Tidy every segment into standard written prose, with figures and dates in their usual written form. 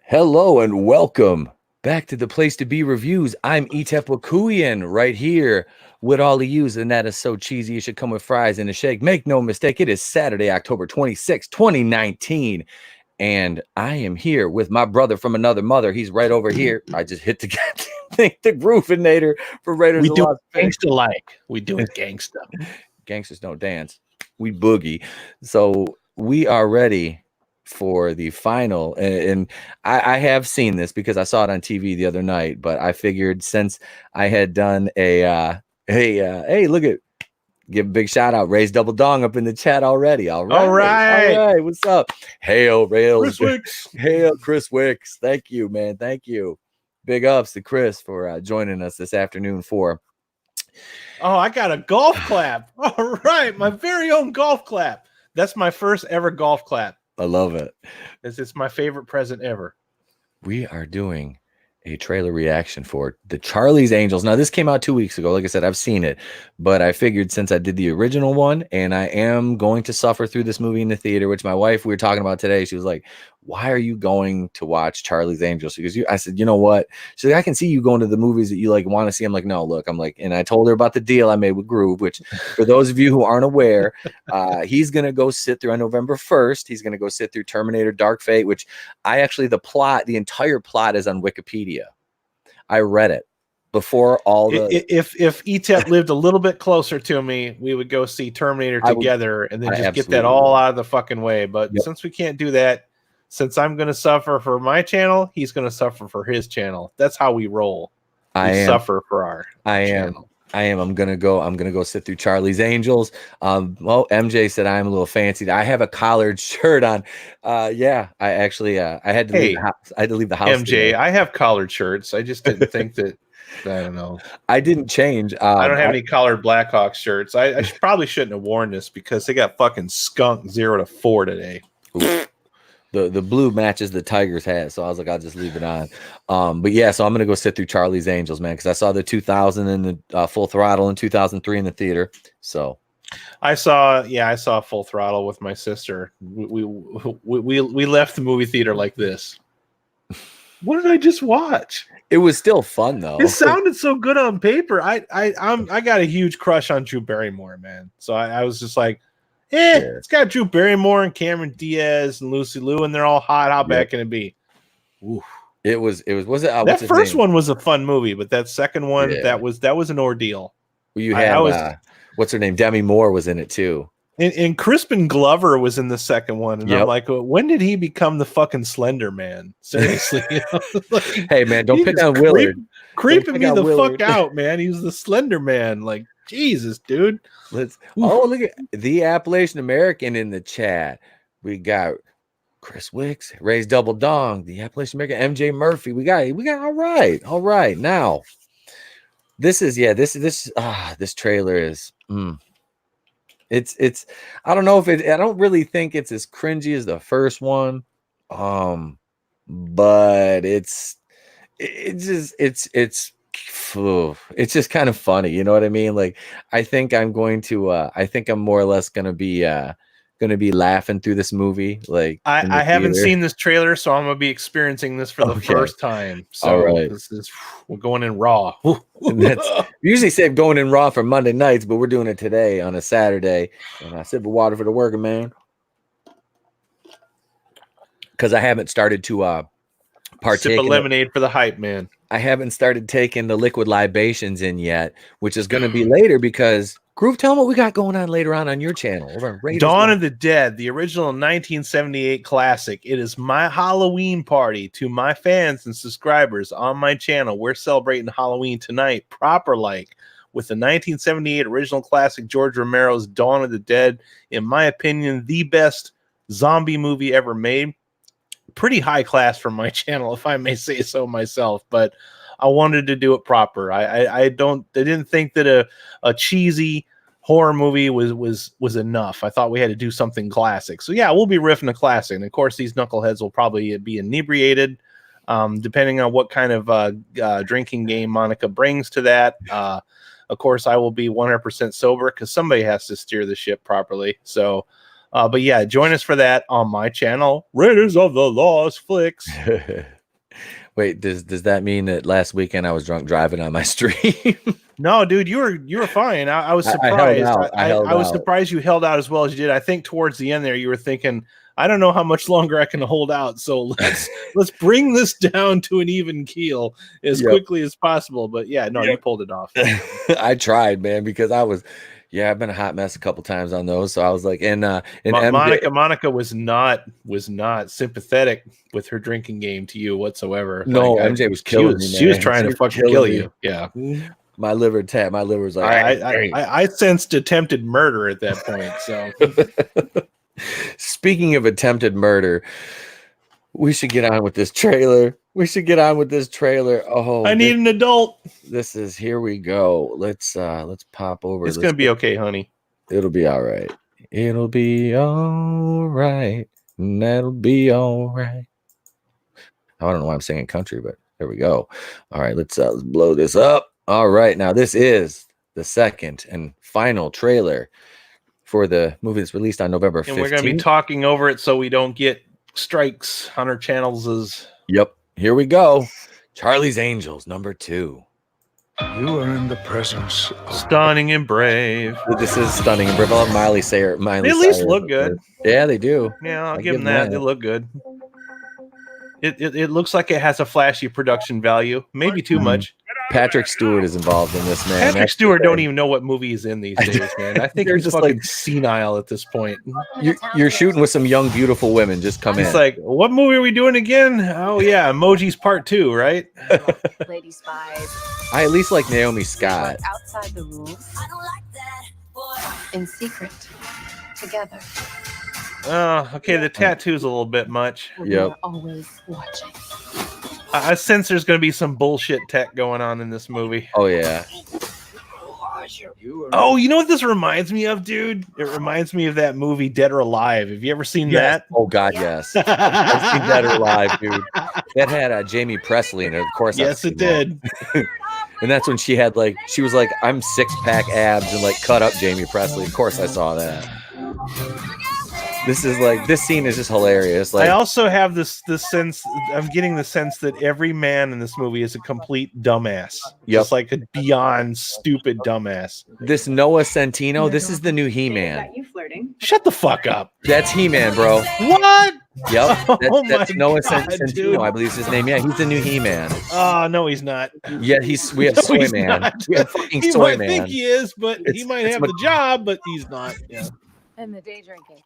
Hello and welcome back to the Place to Be Reviews. I'm Etepakuyan right here with all of yous, and that is so cheesy. You should come with fries and a shake. Make no mistake, it is Saturday, October 26, 2019, and I am here with my brother from another mother. He's right over here. I just hit the thing, the Groovinator for Raiders of Las Vegas. Gangsta like. We do it gangsta. Gangsters don't dance. We boogie. So we are ready for the final, and I have seen this because I saw it on TV the other night, but I figured since I had done hey, look at, give a big shout out, Ray's Double Dong up in the chat already. All right, what's up? Hail Rails, Chris Wicks. Hail Chris Wicks. Thank you, man. Thank you. Big ups to Chris for joining us this afternoon for I got a golf clap. All right, my very own golf clap. That's my first ever golf clap. I love it. It's my favorite present ever. We are doing a trailer reaction for the Charlie's Angels. Now, this came out 2 weeks ago. Like I said, I've seen it, but I figured since I did the original one and I am going to suffer through this movie in the theater, which my wife, we were talking about today. She was like, why are you going to watch Charlie's Angels? Because I said, you know what? She's like, I can see you going to the movies that you like want to see. I'm like, no, look, I'm like, and I told her about the deal I made with Groove, which for those of you who aren't aware, he's going to go sit through on November 1st. He's going to go sit through Terminator Dark Fate, which I actually, the entire plot is on Wikipedia. I read it before all the. If ETEP lived a little bit closer to me, we would go see Terminator together and then just get that all out of the fucking way. But since we can't do that, since I'm going to suffer for my channel, he's going to suffer for his channel. That's how we roll. We suffer for our channel. I'm gonna go sit through Charlie's Angels. Well, MJ said I'm a little fancy. I have a collared shirt on. I actually I had to leave the house. I had to leave the house. MJ, today. I have collared shirts. I just didn't think that. I don't know. I didn't change. I don't have any collared Blackhawks shirts. I probably shouldn't have worn this because they got fucking skunked 0-4 today. The blue matches the Tigers hat, so I was like, I'll just leave it on. But yeah, so I'm gonna go sit through Charlie's Angels, man, because I saw the 2000 and the Full Throttle in 2003 in the theater. So I saw Full Throttle with my sister. We left the movie theater like this. What did I just watch? It was still fun though. It sounded so good on paper. I got a huge crush on Drew Barrymore, man. So I was just like, it's got Drew Barrymore and Cameron Diaz and Lucy Liu, and they're all hot. How bad can it be? Oof. It was that first one was a fun movie, but that second one, that was an ordeal. Well, you had what's her name? Demi Moore was in it too. And Crispin Glover was in the second one, and I'm like, when did he become the fucking Slender Man? Seriously, hey man, don't pick on Willard. Creeping me the fuck out, man. He was the Slender Man. Like, Jesus, dude. Look at the Appalachian American in the chat. We got Chris Wicks, Ray's Double Dong, the Appalachian American, MJ Murphy. We got all right. Now, this trailer is it's I don't know if I don't really think it's as cringy as the first one. But it's just kind of funny, you know what I mean? Like, I think I'm more or less gonna be laughing through this movie. Like, I haven't seen this trailer, so I'm gonna be experiencing this for the first time. So all right, we're going in raw. We usually say going in raw for Monday nights, but we're doing it today on a Saturday. And I sip of water for the working man, because I haven't started to partake. Sip of lemonade for the hype man. I haven't started taking the liquid libations in yet, which is going to be later because Groove, tell them what we got going on later on your channel. Over on Dawn of the Dead, the original 1978 classic. It is my Halloween party to my fans and subscribers on my channel. We're celebrating Halloween tonight, proper like, with the 1978 original classic George Romero's Dawn of the Dead. In my opinion, the best zombie movie ever made. Pretty high class for my channel, if I may say so myself, but I wanted to do it proper. I didn't think that a cheesy horror movie was enough. I thought we had to do something classic. So yeah, we'll be riffing a classic. And of course, these knuckleheads will probably be inebriated, depending on what kind of drinking game Monica brings to that. Of course, I will be 100% sober because somebody has to steer the ship properly. So but yeah, join us for that on my channel, Raiders of the Lost Flicks. Wait, does that mean that last weekend I was drunk driving on my stream? No, dude, you were fine. I was I held surprised. out. I held I was out. surprised you held out as well as you did. I think towards the end there, you were thinking, I don't know how much longer I can hold out, so let's bring this down to an even keel as Yep. quickly as possible. But yeah, no, you pulled it off. I tried, man, because I've been a hot mess a couple times on those. So I was like, and MJ, Monica was not sympathetic with her drinking game to you whatsoever. no, MJ was killing me, man. She was trying to fucking kill you. Yeah. My liver was like, I sensed attempted murder at that point. So speaking of attempted murder, we should get on with this trailer. Oh, I need an adult. This is, here we go. Let's pop over. It's gonna be okay, honey. It'll be all right. It'll be all right. And that'll be all right. I don't know why I'm singing country, but there we go. All right, let's blow this up. All right, now this is the second and final trailer for the movie that's released on November 15th. And we're going to be talking over it so we don't get strikes on our channels. Yep, here we go. Charlie's Angels, number 2. You are in the presence of Stunning and brave. This is stunning and brave. I love Miley Cyrus. They at least look good. Yeah, they do. Yeah, I'll give them that. They look good. It looks like it has a flashy production value. Maybe too much. Patrick Stewart is involved in this, man. Patrick Stewart don't even know what movie he's in these days, man. I think They're he's just fucking like senile at this point. You're shooting with some young, beautiful women. Just come in. It's like, what movie are we doing again? Oh yeah, Emoji's Part 2, right? Lady spies. I at least like Naomi Scott. Outside the rules. I don't like that. Boy. In secret. Together. Oh, okay. The tattoo's a little bit much. Yep. Always watching. I sense there's going to be some bullshit tech going on in this movie. Oh yeah. Oh, you know what this reminds me of, dude? It reminds me of that movie Dead or Alive. Have you ever seen that? Oh God, yes. I've seen Dead or Alive, dude. That had Jamie Presley in it. Of course. Yes, it did. And that's when she was like, I'm 6-pack abs and like cut up Jamie Presley. Of course, I saw that. This scene is just hilarious. Like, I also have this sense. I'm getting the sense that every man in this movie is a complete dumbass. Yep. Just like a beyond stupid dumbass. This Noah Centino, this is the new He-Man. You flirting? Shut the fuck up. That's He-Man, bro. What? Yep. That's my Noah God, Centino, dude. I believe is his name. Yeah, he's the new He-Man. Oh, no, he's not. Yeah, we have No, Soy he's Man. not. We have fucking He Soy might Man. think he is, but he might have the job, but he's not. Yeah. And the day drinking.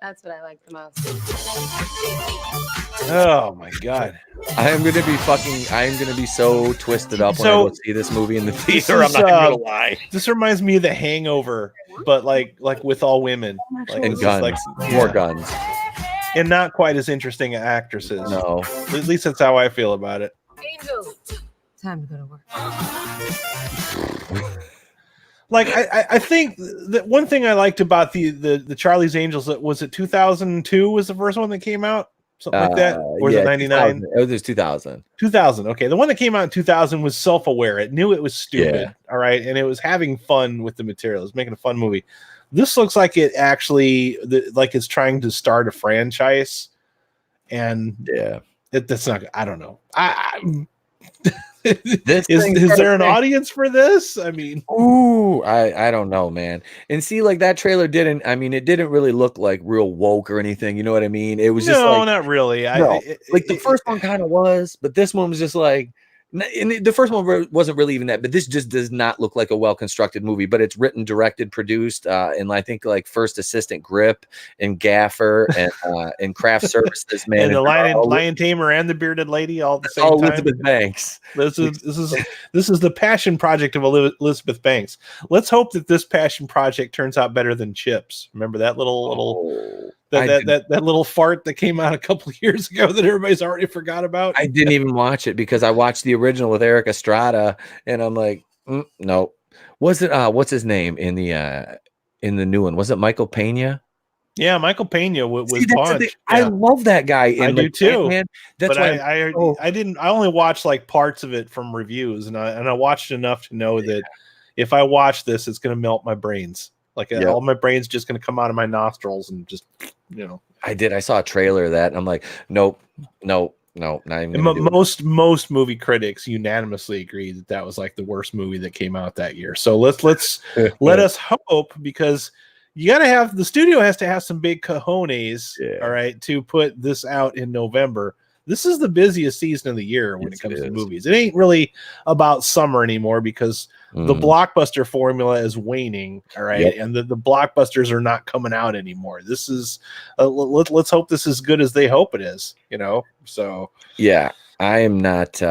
That's what I like the most. Oh my God. I am gonna be so twisted up when I go see this movie in the theater. I'm is, not even gonna lie. This reminds me of The Hangover, but like with all women. Like, And it's guns. just More guns. And not quite as interesting actresses. No. At least that's how I feel about it. Angel. Time to go to work. Like I think that one thing I liked about the Charlie's Angels, that was it 2002 was the first one that came out, something like that, or was it 99? It was 2000. 2000. Okay, the one that came out in 2000 was self-aware. It knew it was stupid. Yeah. All right, and it was having fun with the material. It was making a fun movie. This looks like it actually like it's trying to start a franchise, and Yeah. that's not. I don't know. This Is there an audience for this? I mean, ooh, I don't know, man. And see, like that trailer didn't really look like real woke or anything. You know what I mean? It was just no, like, not really. like the first one kind of was, but this one was just like, and the first one wasn't really even that, but this just does not look like a well-constructed movie. But it's written, directed, produced, and I think like first assistant grip and gaffer and craft services, man, and the lion tamer and the bearded lady all at the same time. Elizabeth Banks. This is the passion project of Elizabeth Banks. Let's hope that this passion project turns out better than Chips. Remember that little that little fart that came out a couple of years ago that everybody's already forgot about? I didn't even watch it because I watched the original with Eric Estrada, and I'm like, no. Was it what's his name in the new one? Was it Michael Pena? Yeah, Michael Pena was Punch. Yeah. I love that guy. I do too. Batman. That's why I didn't. I only watched like parts of it from reviews, and I watched enough to know that if I watch this, it's going to melt my brains. Like all my brain's just going to come out of my nostrils and just, I saw a trailer of that, and I'm like, nope. No, not even And gonna do it. most movie critics unanimously agree that that was like the worst movie that came out that year. So let us hope, because you got to have, the studio has to have some big cojones, Yeah. all right, to put this out in November. This is the busiest season of the year when Yes, it comes it to is. movies. It ain't really about summer anymore because the Mhm. blockbuster formula is waning, all right, Yep. and the blockbusters are not coming out anymore. This is let's hope this is as good as they hope it is, you know. So Yeah, I am not.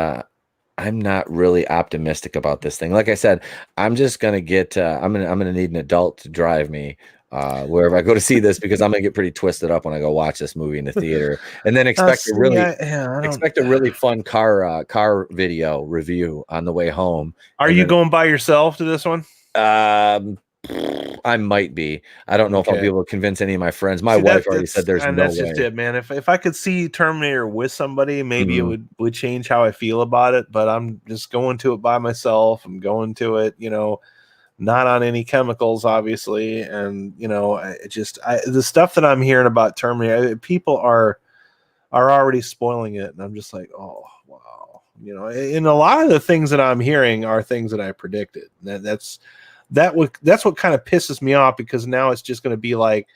I'm not really optimistic about this thing. Like I said, I'm just gonna get. I'm gonna need an adult to drive me wherever I go to see this, because I'm gonna get pretty twisted up when I go watch this movie in the theater, and then expect a really fun car video review on the way home. Are And you then, going by yourself to this one? um, I might be. I don't know if I'll be Okay. able to convince any of my friends. My See, wife already said there's no that's just way. it, man. If I could see Terminator with somebody, maybe it Mhm. would change how I feel about it. But I'm just going to it by myself. I'm going to it, you know, not on any chemicals, obviously. And you know, the stuff that I'm hearing about Terminator, people are already spoiling it, and I'm just like, oh wow, you know. And a lot of the things that I'm hearing are things that I predicted. That's what kind of pisses me off, because now it's just going to be like,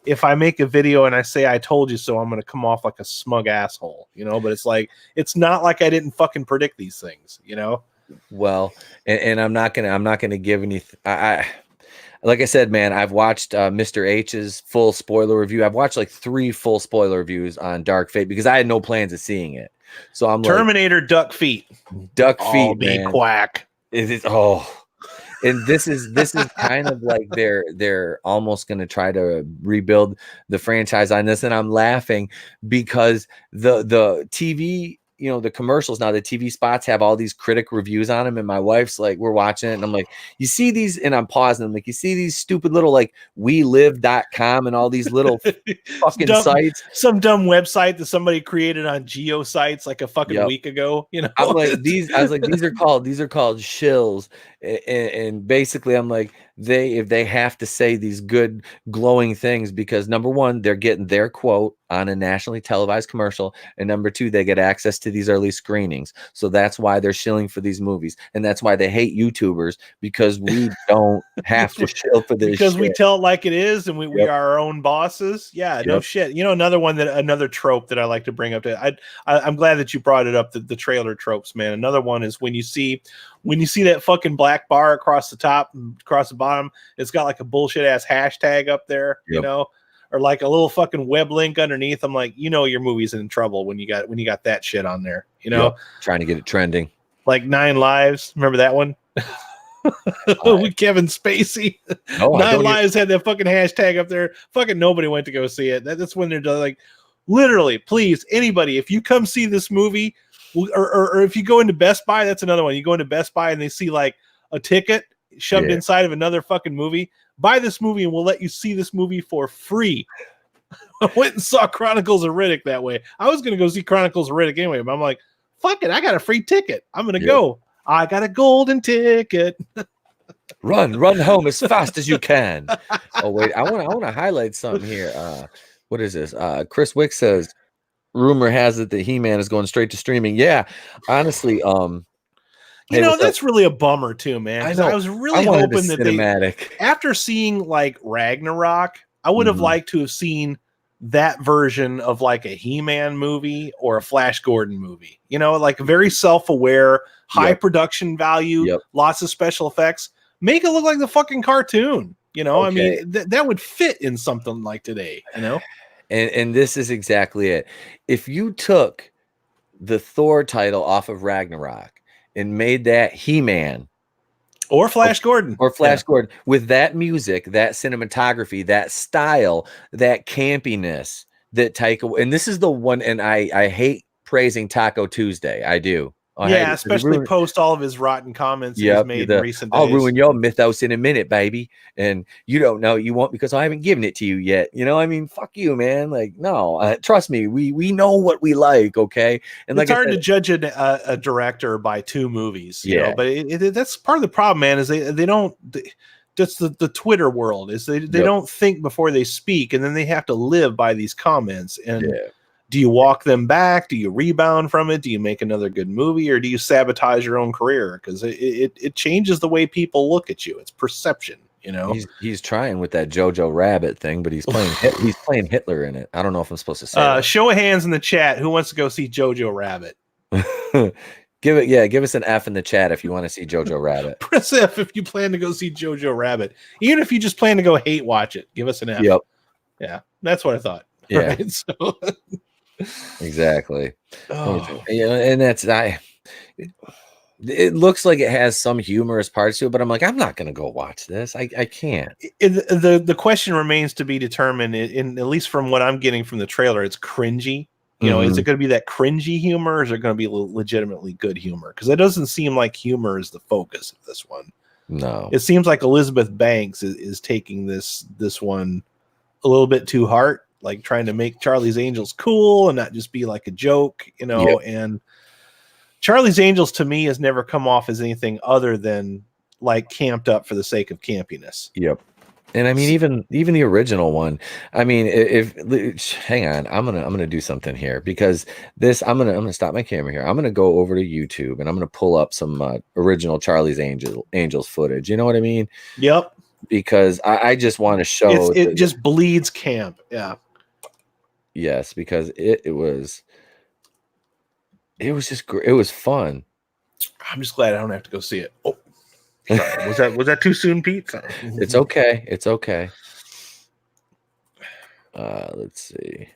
if I make a video and I say I told you so, I'm going to come off like a smug asshole, you know. But it's like, it's not like I didn't fucking predict these things, you know. Well, and I'm not gonna give any. Like I said, man, I've watched Mr. H's full spoiler review. I've watched like 3 full spoiler reviews on Dark Fate because I had no plans of seeing it. So I'm Terminator duck feet. like, duck I'll feet, be man. quack. Is it? And this is kind of like they're almost going to try to rebuild the franchise on this, and I'm laughing because the TV, you know, the commercials now, the TV spots have all these critic reviews on them, and my wife's like, we're watching it, and I'm like, you see these, and I'm pausing, I'm like, you see these stupid little like WeLive.com and all these little fucking sites. Some dumb website that somebody created on GeoSites like a fucking Yep. week ago, you know. I'm like, I was like, these are called shills, and basically, I'm like, if they have to say these good glowing things, because number one, they're getting their quote on a nationally televised commercial, and number two, they get access to these early screenings, so that's why they're shilling for these movies, and that's why they hate YouTubers, because we don't have to shill for this because shit. we tell it like it is, and we Yep. are our own bosses. Yeah, no Yep. shit. You know, another trope that I like to bring up. I'm glad that you brought it up. The trailer tropes, man. Another one is when you see that fucking black bar across the top and across the bottom, it's got like a bullshit ass hashtag up there, you Yep. know, or like a little fucking web link underneath. I'm like, you know, your movie's in trouble when you got that shit on there, you know. Yep. Trying to get it trending. Like 9 Lives. Remember that one? With Kevin Spacey. No, I 9 don't Lives had that fucking hashtag up there. Fucking nobody went to go see it. That's when they're like, literally, please, anybody, if you come see this movie, or if you go into Best Buy, that's another one. You go into Best Buy and they see like a ticket shoved inside of another fucking movie. Buy this movie and we'll let you see this movie for free. I went and saw Chronicles of Riddick that way. I was going to go see Chronicles of Riddick anyway, but I'm like, fuck it, I got a free ticket. I'm going to go. I got a golden ticket. Run home as fast as you can. Oh wait, I want to highlight something here. What is this? Chris Wick says, rumor has it that He-Man is going straight to streaming. Yeah, honestly, you know, that's really a bummer too, man. Because I was really hoping that cinematic. After seeing like Ragnarok, I would have liked to have seen that version of like a He-Man movie or a Flash Gordon movie. You know, like very self-aware, high production value, lots of special effects. Make it look like the fucking cartoon. You know, I mean, that would fit in something like today, you know? And this is exactly it. If you took the Thor title off of Ragnarok and made that He-Man or Flash Gordon Gordon with that music, that cinematography, that style, that campiness that Taika, and this is the one, and I hate praising Taco Tuesday. I do. Especially post all of his rotten comments he's made in recent days. I'll ruin your mythos in a minute, baby. And you don't know you won't because I haven't given it to you yet. You know, I mean, fuck you, man. Like, no, trust me, we know what we like, okay? And it's hard to judge a director by 2 movies, you know, but that's part of the problem, man, is they don't. That's the Twitter world is they don't think before they speak, and then they have to live by these comments. And Do you walk them back? Do you rebound from it? Do you make another good movie, or do you sabotage your own career? Because it changes the way people look at you. It's perception, you know. He's trying with that Jojo Rabbit thing, but he's playing Hitler in it. I don't know if I'm supposed to say that. Show of hands in the chat. Who wants to go see Jojo Rabbit? Give us an F in the chat if you want to see Jojo Rabbit. Press F if you plan to go see Jojo Rabbit. Even if you just plan to go hate watch it, give us an F. Yep. Yeah, that's what I thought. Yeah. Right? So Exactly. oh. You know, and that's it looks like it has some humorous parts to it, but I'm like, I'm not gonna go watch this. I can't. The question remains to be determined. In at least from what I'm getting from the trailer, it's cringy. You know, is it going to be that cringy humor, or is it going to be legitimately good humor? Because it doesn't seem like humor is the focus of this one. No, it seems like Elizabeth Banks is taking this one a little bit too heart, like trying to make Charlie's Angels cool and not just be like a joke, you know. Yep. And Charlie's Angels to me has never come off as anything other than like camped up for the sake of campiness. Yep. And I mean, even the original one. I mean, if hang on, I'm gonna do something here, because I'm gonna stop my camera here. I'm gonna go over to YouTube and I'm gonna pull up some original Charlie's Angels footage. You know what I mean? Yep. Because I just want to show it just bleeds camp. Yeah. Yes, because it was just great. It was fun. I'm just glad I don't have to go see it. Oh. Sorry. Was that too soon, Pete? Sorry. It's okay. It's okay. Let's see.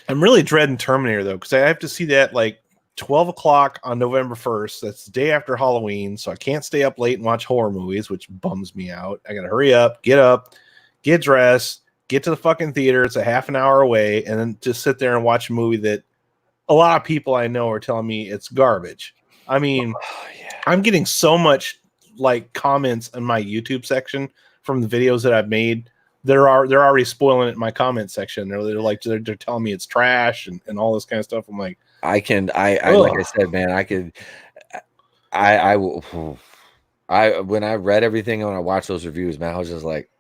I'm really dreading Terminator though, because I have to see that like 12 o'clock on November 1st. That's the day after Halloween, so I can't stay up late and watch horror movies, which bums me out. I gotta hurry up, get dressed, get to the fucking theater. It's a half an hour away, and then just sit there and watch a movie that a lot of people I know are telling me it's garbage. I mean, I'm getting so much like comments in my YouTube section from the videos that I've made. They're already spoiling it in my comment section. They're telling me it's trash and all this kind of stuff. I'm like, like I said, man, when I read everything and when I watched those reviews, man, I was just like,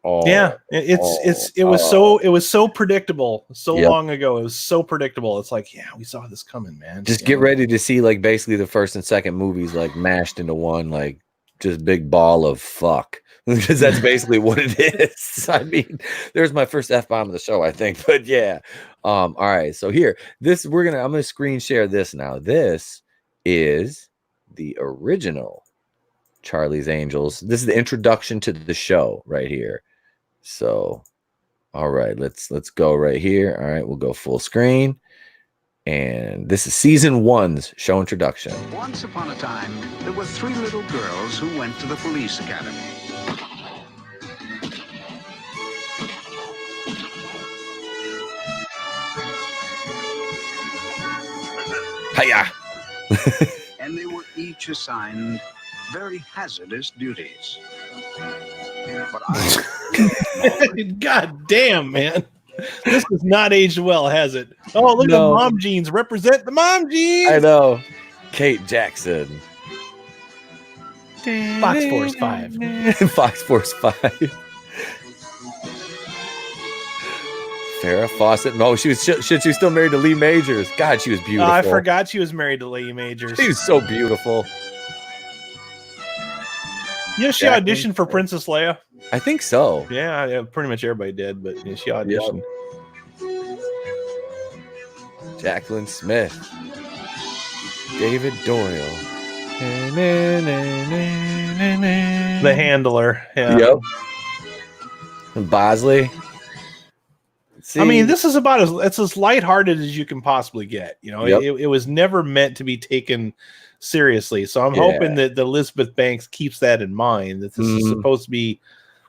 yeah, it was so predictable long ago. It was so predictable. It's like, yeah, we saw this coming, man. Just get ready to see like basically the first and second movies like mashed into one, like just big ball of fuck, because that's basically what it is. I mean, there's my first F-bomb of the show, I think. But yeah, all right. So here, I'm gonna screen share this now. This is the original Charlie's Angels. This is the introduction to the show right here. So, all right, let's go right here. All right, we'll go full screen. And this is season 1's show introduction. Once upon a time, there were 3 little girls who went to the police academy. Hiya! And they were each assigned very hazardous duties. But God damn, man. This has not aged well, has it? Oh, look at the mom jeans. Represent the mom jeans. I know. Kate Jackson. Fox Force 5. Fox Force 5. Farrah Fawcett. No, she was still married to Lee Majors. God, she was beautiful. I forgot she was married to Lee Majors. She was so beautiful. You know, she auditioned for Princess Leia. I think so. Yeah, pretty much everybody did, but she auditioned. Yep. Jacqueline Smith. David Doyle. The Handler. Yeah. Yep. And Bosley. See? I mean, this is it's as lighthearted as you can possibly get. You know, it was never meant to be taken seriously. So I'm hoping that the Elizabeth Banks keeps that in mind, that this is supposed to be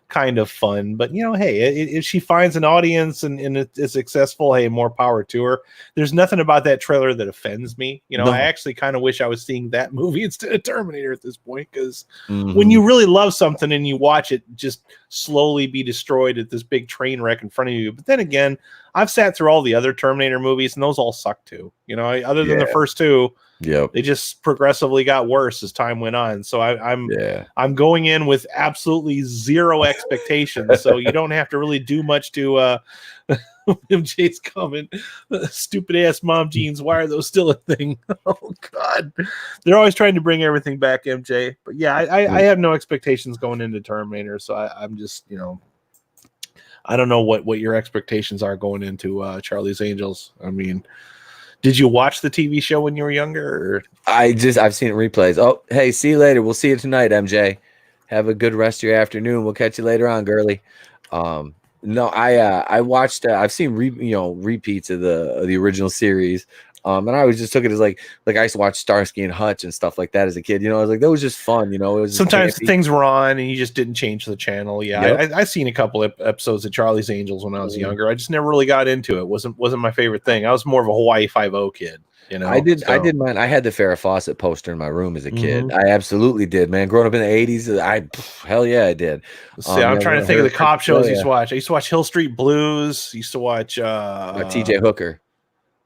kind of fun. But, you know, hey, if she finds an audience and it's successful, hey, more power to her. There's nothing about that trailer that offends me. You know, I actually kind of wish I was seeing that movie instead of Terminator at this point, because when you really love something and you watch it just slowly be destroyed at this big train wreck in front of you. But then again, I've sat through all the other Terminator movies and those all suck too. You know, other than the first two. They just progressively got worse as time went on. So I'm going in with absolutely zero expectations. So you don't have to really do much to MJ's comment, stupid ass mom jeans. Why are those still a thing? Oh God, they're always trying to bring everything back, MJ. But yeah, I have no expectations going into Terminator, so I'm just I don't know what your expectations are going into Charlie's Angels. I mean, did you watch the TV show when you were younger? Or? I've seen replays. Oh, hey, see you later. We'll see you tonight, MJ. Have a good rest of your afternoon. We'll catch you later on, girly. No, I watched. I've seen repeats of the original series. And I always just took it as like I used to watch Starsky and Hutch and stuff like that as a kid. I was like, that was just fun. It was sometimes things were on and you just didn't change the channel. Yeah, yep. I seen a couple of episodes of Charlie's Angels when I was younger. I just never really got into it. wasn't my favorite thing. I was more of a Hawaii Five-0 kid. I did mine. I had the Farrah Fawcett poster in my room as a kid. I absolutely did, man. Growing up in the 80s, hell yeah, I did. See, I'm trying to think of the cop shows I used to watch. I used to watch Hill Street Blues. I used to watch TJ Hooker.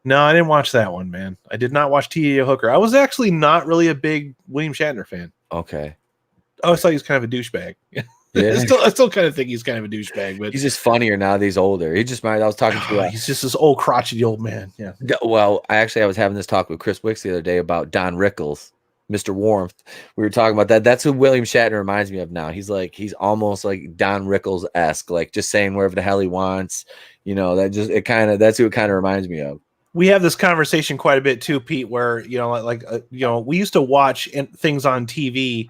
No, I didn't watch that one, man. I did not watch T.A. Hooker. I was actually not really a big William Shatner fan. Okay. I always thought he was kind of a douchebag. Yeah. I still kind of think he's kind of a douchebag, but he's just funnier now that he's older. I was talking to he's just this old crotchety old man. Yeah. Well, I was having this talk with Chris Wicks the other day about Don Rickles, Mr. Warmth. We were talking about that. That's who William Shatner reminds me of now. He's almost like Don Rickles-esque, like just saying wherever the hell he wants. That's who it kind of reminds me of. We have this conversation quite a bit too, Pete, where, we used to watch things on TV.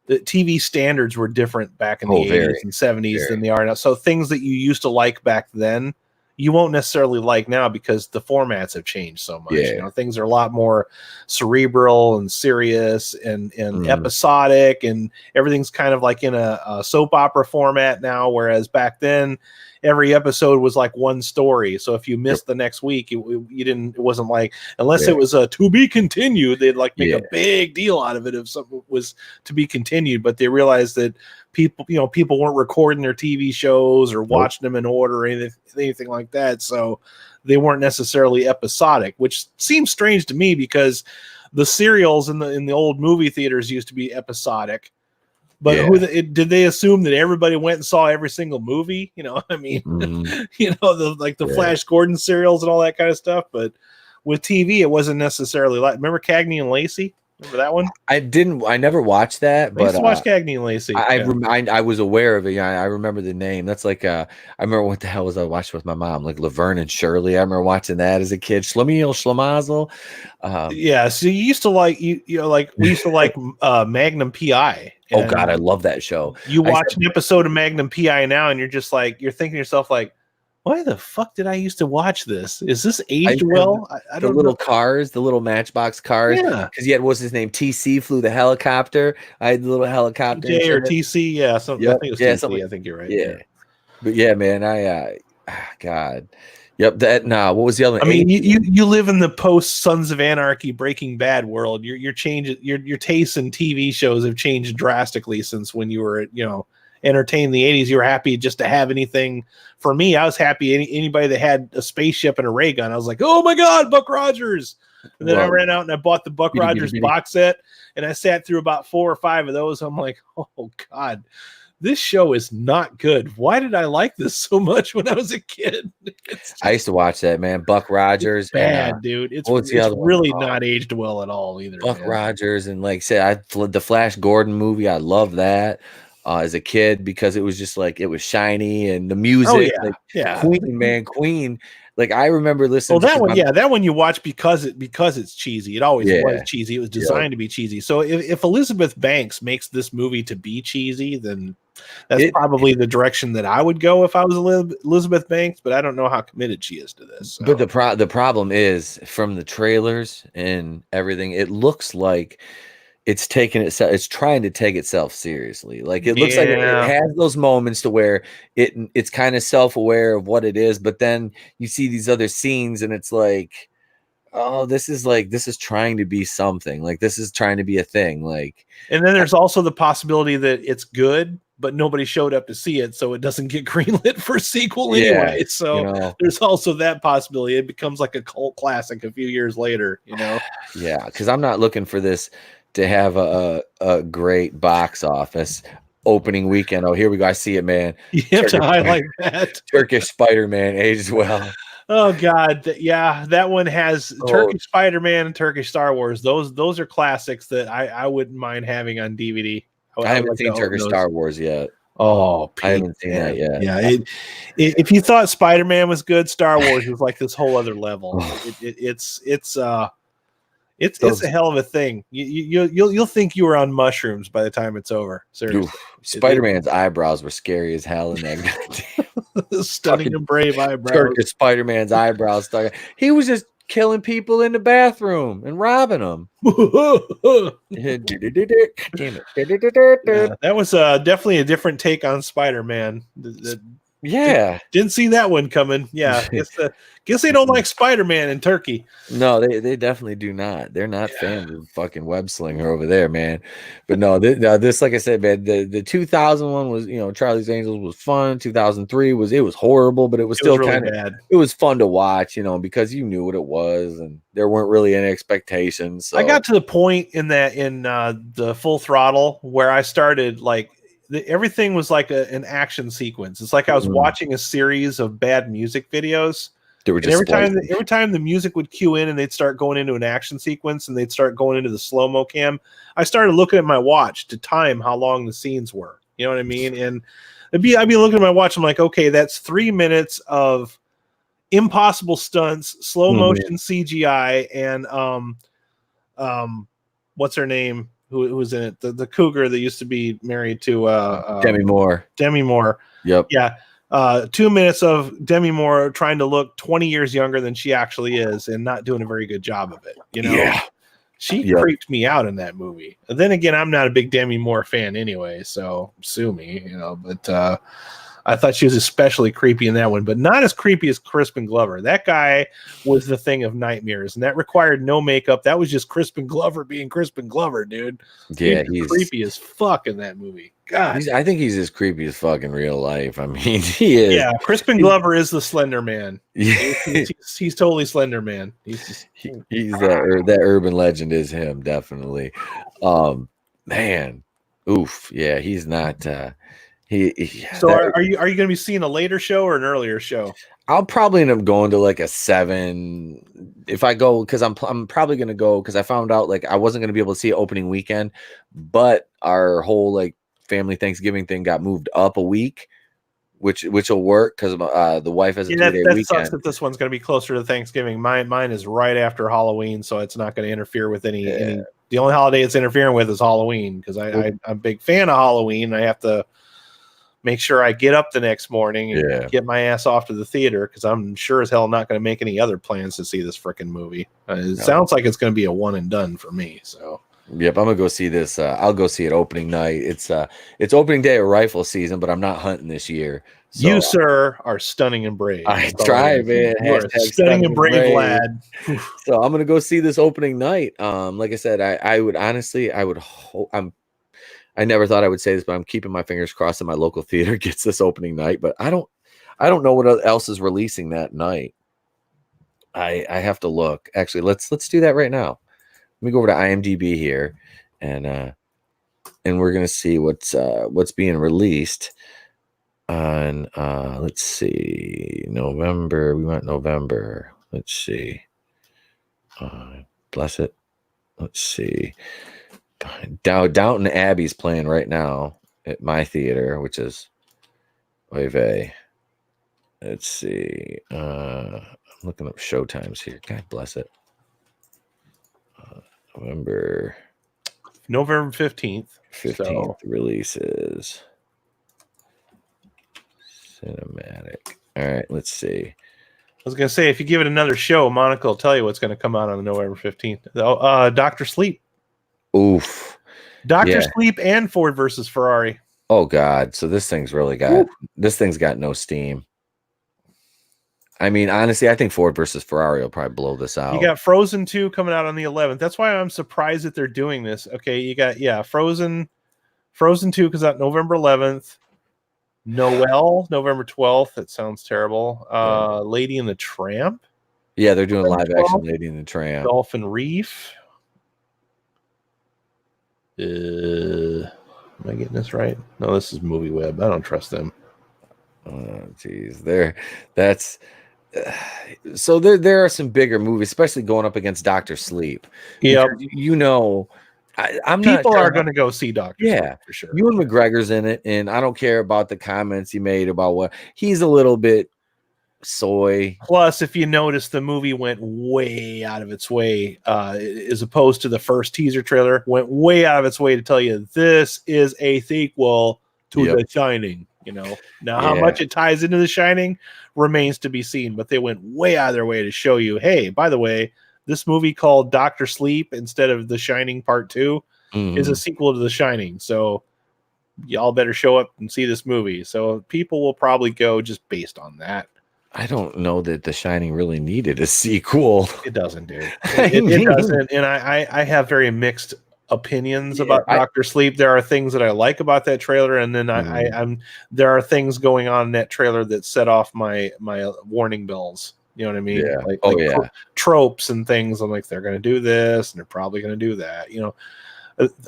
The TV standards were different back in the 80s and 70s than they are now. So things that you used to like back then, you won't necessarily like now because the formats have changed so much. Yeah. Things are a lot more cerebral and serious and episodic, and everything's kind of like in a soap opera format now, whereas back then every episode was like one story. So if you missed the next week, it wasn't like, unless it was to be continued, they'd like make a big deal out of it if something was to be continued. But they realized that people weren't recording their TV shows or watching them in order or anything like that. So they weren't necessarily episodic, which seems strange to me because the serials in the old movie theaters used to be episodic. But did they assume that everybody went and saw every single movie? I mean, the Flash Gordon serials and all that kind of stuff. But with TV, it wasn't necessarily like. Remember Cagney and Lacey? Remember that one? I never watched that, but I used to watch Cagney and Lacey. I was aware of it. I remember the name. That's like I remember what the hell was I watching with my mom, like Laverne and Shirley. I remember watching that as a kid. Schlemiel Schlemazel. So you used to like we used to like Magnum PI. Oh God, I love that show. You watch an episode of Magnum PI now, and you're just like you're thinking to yourself like, why the fuck did I used to watch this? Is this aged well? I don't know. Cars, the little Matchbox cars. Yeah. Because you had, what's his name? TC flew the helicopter. I had the little helicopter. J or TC, yeah. I think it was TC. I think you're right. Yeah. But yeah, man, God. Yep. What was the other one? I mean, you live in the post Sons of Anarchy, Breaking Bad world. Your tastes in TV shows have changed drastically since when you were, entertained in the 80s. You were happy just to have anything. For me, I was happy anybody that had a spaceship and a ray gun. I was like, oh my God, Buck Rogers. And then I ran out and I bought the Buck Rogers box set, and I sat through about 4 or 5 of those. I'm like, oh God, this show is not good. Why did I like this so much when I was a kid? I used to watch that, man. Buck Rogers. It's bad, dude. It's really not aged well at all either. Buck Rogers, and like I said, the Flash Gordon movie, I love that. As a kid, because it was just like it was shiny and the music. Queen. Like I remember listening. That one you watch because it's cheesy. It always was cheesy. It was designed to be cheesy. So if Elizabeth Banks makes this movie to be cheesy, then that's probably the direction that I would go if I was Elizabeth Banks. But I don't know how committed she is to this. So. But the problem is, from the trailers and everything, it looks like it's trying to take itself seriously. Like it looks like it has those moments to where it's kind of self-aware of what it is, but then you see these other scenes and it's like, oh, this is trying to be something. Like this is trying to be a thing. Like, and then there's also the possibility that it's good, but nobody showed up to see it, so it doesn't get greenlit for a sequel anyway. So there's also that possibility. It becomes like a cult classic a few years later, Yeah, because I'm not looking for this to have a great box office. opening weekend. Oh, here we go. I see it, man. You have to Turkish, highlight that. Turkish Spider-Man aged well. Oh God, yeah, that one has Oh. Turkish Spider-Man and Turkish Star Wars. Those are classics that I wouldn't mind having on DVD. I haven't like to seen own Turkish those. Star Wars yet. Oh, Pete, I haven't seen man. that yet. Yeah, if you thought Spider-Man was good, Star Wars was like this whole other level. It's Those- a hell of a thing. You'll think you were on mushrooms by the time it's over. Seriously, Oof. Spider-Man's eyebrows were scary as hell in that. stunning fucking and brave eyebrows. Turkish Spider-Man's eyebrows stuck. He was just killing people in the bathroom and robbing them. Damn it. Yeah, that was definitely a different take on Spider-Man. Yeah. Didn't see that one coming. Yeah, guess they don't like Spider-Man in Turkey. No, they definitely do not. They're not fans of fucking web slinger over there, man. But no, this like I said, man, the 2000 one was, Charlie's Angels was fun. 2003 was horrible, but it was still really kind of bad. It was fun to watch, because you knew what it was and there weren't really any expectations. So. I got to the point in the Full Throttle where I started like everything was like an action sequence. It's like I was watching a series of bad music videos. They were just every time the music would cue in and they'd start going into an action sequence and they'd start going into the slow-mo cam, I started looking at my watch to time how long the scenes were. You know what I mean? And I'd be looking at my watch. I'm like, okay, that's 3 minutes of impossible stunts, slow motion CGI, and what's her name? Who was in it? The cougar that used to be married to Demi Moore. Demi Moore. Yep. Yeah. 2 minutes of Demi Moore trying to look 20 years younger than she actually is and not doing a very good job of it. Yeah. She creeped me out in that movie. And then again, I'm not a big Demi Moore fan anyway, so sue me, but I thought she was especially creepy in that one, but not as creepy as Crispin Glover. That guy was the thing of nightmares, and that required no makeup. That was just Crispin Glover being Crispin Glover, dude. Yeah, he's creepy as fuck in that movie. God, I think he's as creepy as fuck in real life. I mean, he is. Yeah, Crispin Glover is the Slender Man. Yeah. He's totally Slender Man. He's that urban legend is him, definitely. Man, oof, yeah, he's not. So are you going to be seeing a later show or an earlier show? I'll probably end up going to like a 7 if I go, because I'm probably going to go because I found out like I wasn't going to be able to see it opening weekend, but our whole like family Thanksgiving thing got moved up a week, which will work because the wife has a 2-day that weekend. Sucks that this one's going to be closer to Thanksgiving. Mine is right after Halloween, so it's not going to interfere with any. The only holiday it's interfering with is Halloween because I'm a big fan of Halloween. I have to make sure I get up the next morning and get my ass off to the theater because I'm sure as hell not going to make any other plans to see this freaking movie. Sounds like it's going to be a one and done for me. So, yep, I'm gonna go see this. I'll go see it opening night. It's opening day of rifle season, but I'm not hunting this year. So, you, sir, are stunning and brave. I try, man. You are stunning and brave lad. So I'm gonna go see this opening night. Like I said, I would honestly, I would hope. I never thought I would say this, but I'm keeping my fingers crossed that my local theater gets this opening night. But I don't know what else is releasing that night. I have to look. Actually, let's do that right now. Let me go over to IMDb here, and we're gonna see what's being released on. Let's see, November. We went November. Let's see. Bless it. Let's see. Downton Abbey's playing right now at my theater, which is Oive. Let's see. I'm looking up showtimes here. God bless it. November 15th. 15th releases. Cinematic. All right, let's see. I was gonna say if you give it another show, Monica will tell you what's gonna come out on November 15th. Dr. Sleep. Oof. Dr. Sleep and Ford versus Ferrari. Oh God. So this thing's got no steam. I mean, honestly, I think Ford versus Ferrari will probably blow this out. You got Frozen 2 coming out on the 11th. That's why I'm surprised that they're doing this. Okay, you got Frozen 2 comes out November 11th. Noelle, November 12th. That sounds terrible. Lady and the Tramp. Yeah, they're doing live action Lady and the Tramp. Dolphin Reef. Am I getting this right? No, this is Movie Web. I don't trust them. Oh, geez, that's so there are some bigger movies, especially going up against Doctor Sleep. Yep. Because, you know, I'm not People sure are going to go see Doctor Sleep yeah, for sure. Ewan McGregor's in it, and I don't care about the comments he made about what he's a little bit soy. Plus, if you notice, the movie went way out of its way, as opposed to the first teaser trailer, went way out of its way to tell you this is a sequel to Yep. The Shining. You know, now how Yeah. much it ties into The Shining remains to be seen, but they went way out of their way to show you, hey, by the way, this movie called Doctor Sleep instead of The Shining Part 2 is a Mhm. sequel to The Shining. So y'all better show up and see this movie. So people will probably go just based on that. I don't know that The Shining really needed a sequel. It doesn't, dude. I It mean- doesn't. And I have very mixed opinions Yeah, about Doctor Sleep. There are things that I like about that trailer, and then Mhm. there are things going on in that trailer that set off my warning bells. You know what I mean? Yeah. Like, Oh, like yeah. tropes and things. I'm like, they're going to do this, and they're probably going to do that. You know,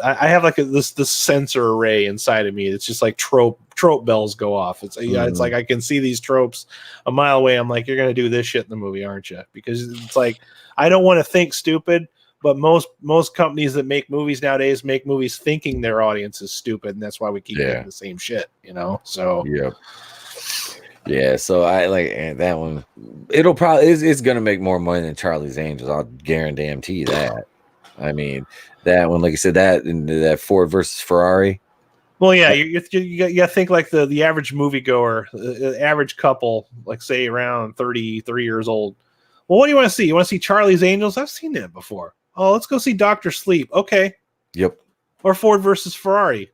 I have like this sensor array inside of me. It's just like trope bells go off. It's it's like I can see these tropes a mile away. I'm like, you're gonna do this shit in the movie, aren't you? Because it's like I don't want to think stupid, but most companies that make movies nowadays make movies thinking their audience is stupid, and that's why we keep getting the same shit. You know, so Yep. Yeah, so I like that one. It'll probably it's gonna make more money than Charlie's Angels. I'll guarantee that. I mean, that one, like I said, that and that Ford versus Ferrari. well, yeah, you think like the average moviegoer, the average couple, like say around 33 years old. Well, what do you want to see? You want to see Charlie's Angels? I've seen that before. Oh, let's go see Doctor Sleep. Okay, Yep. or Ford versus Ferrari.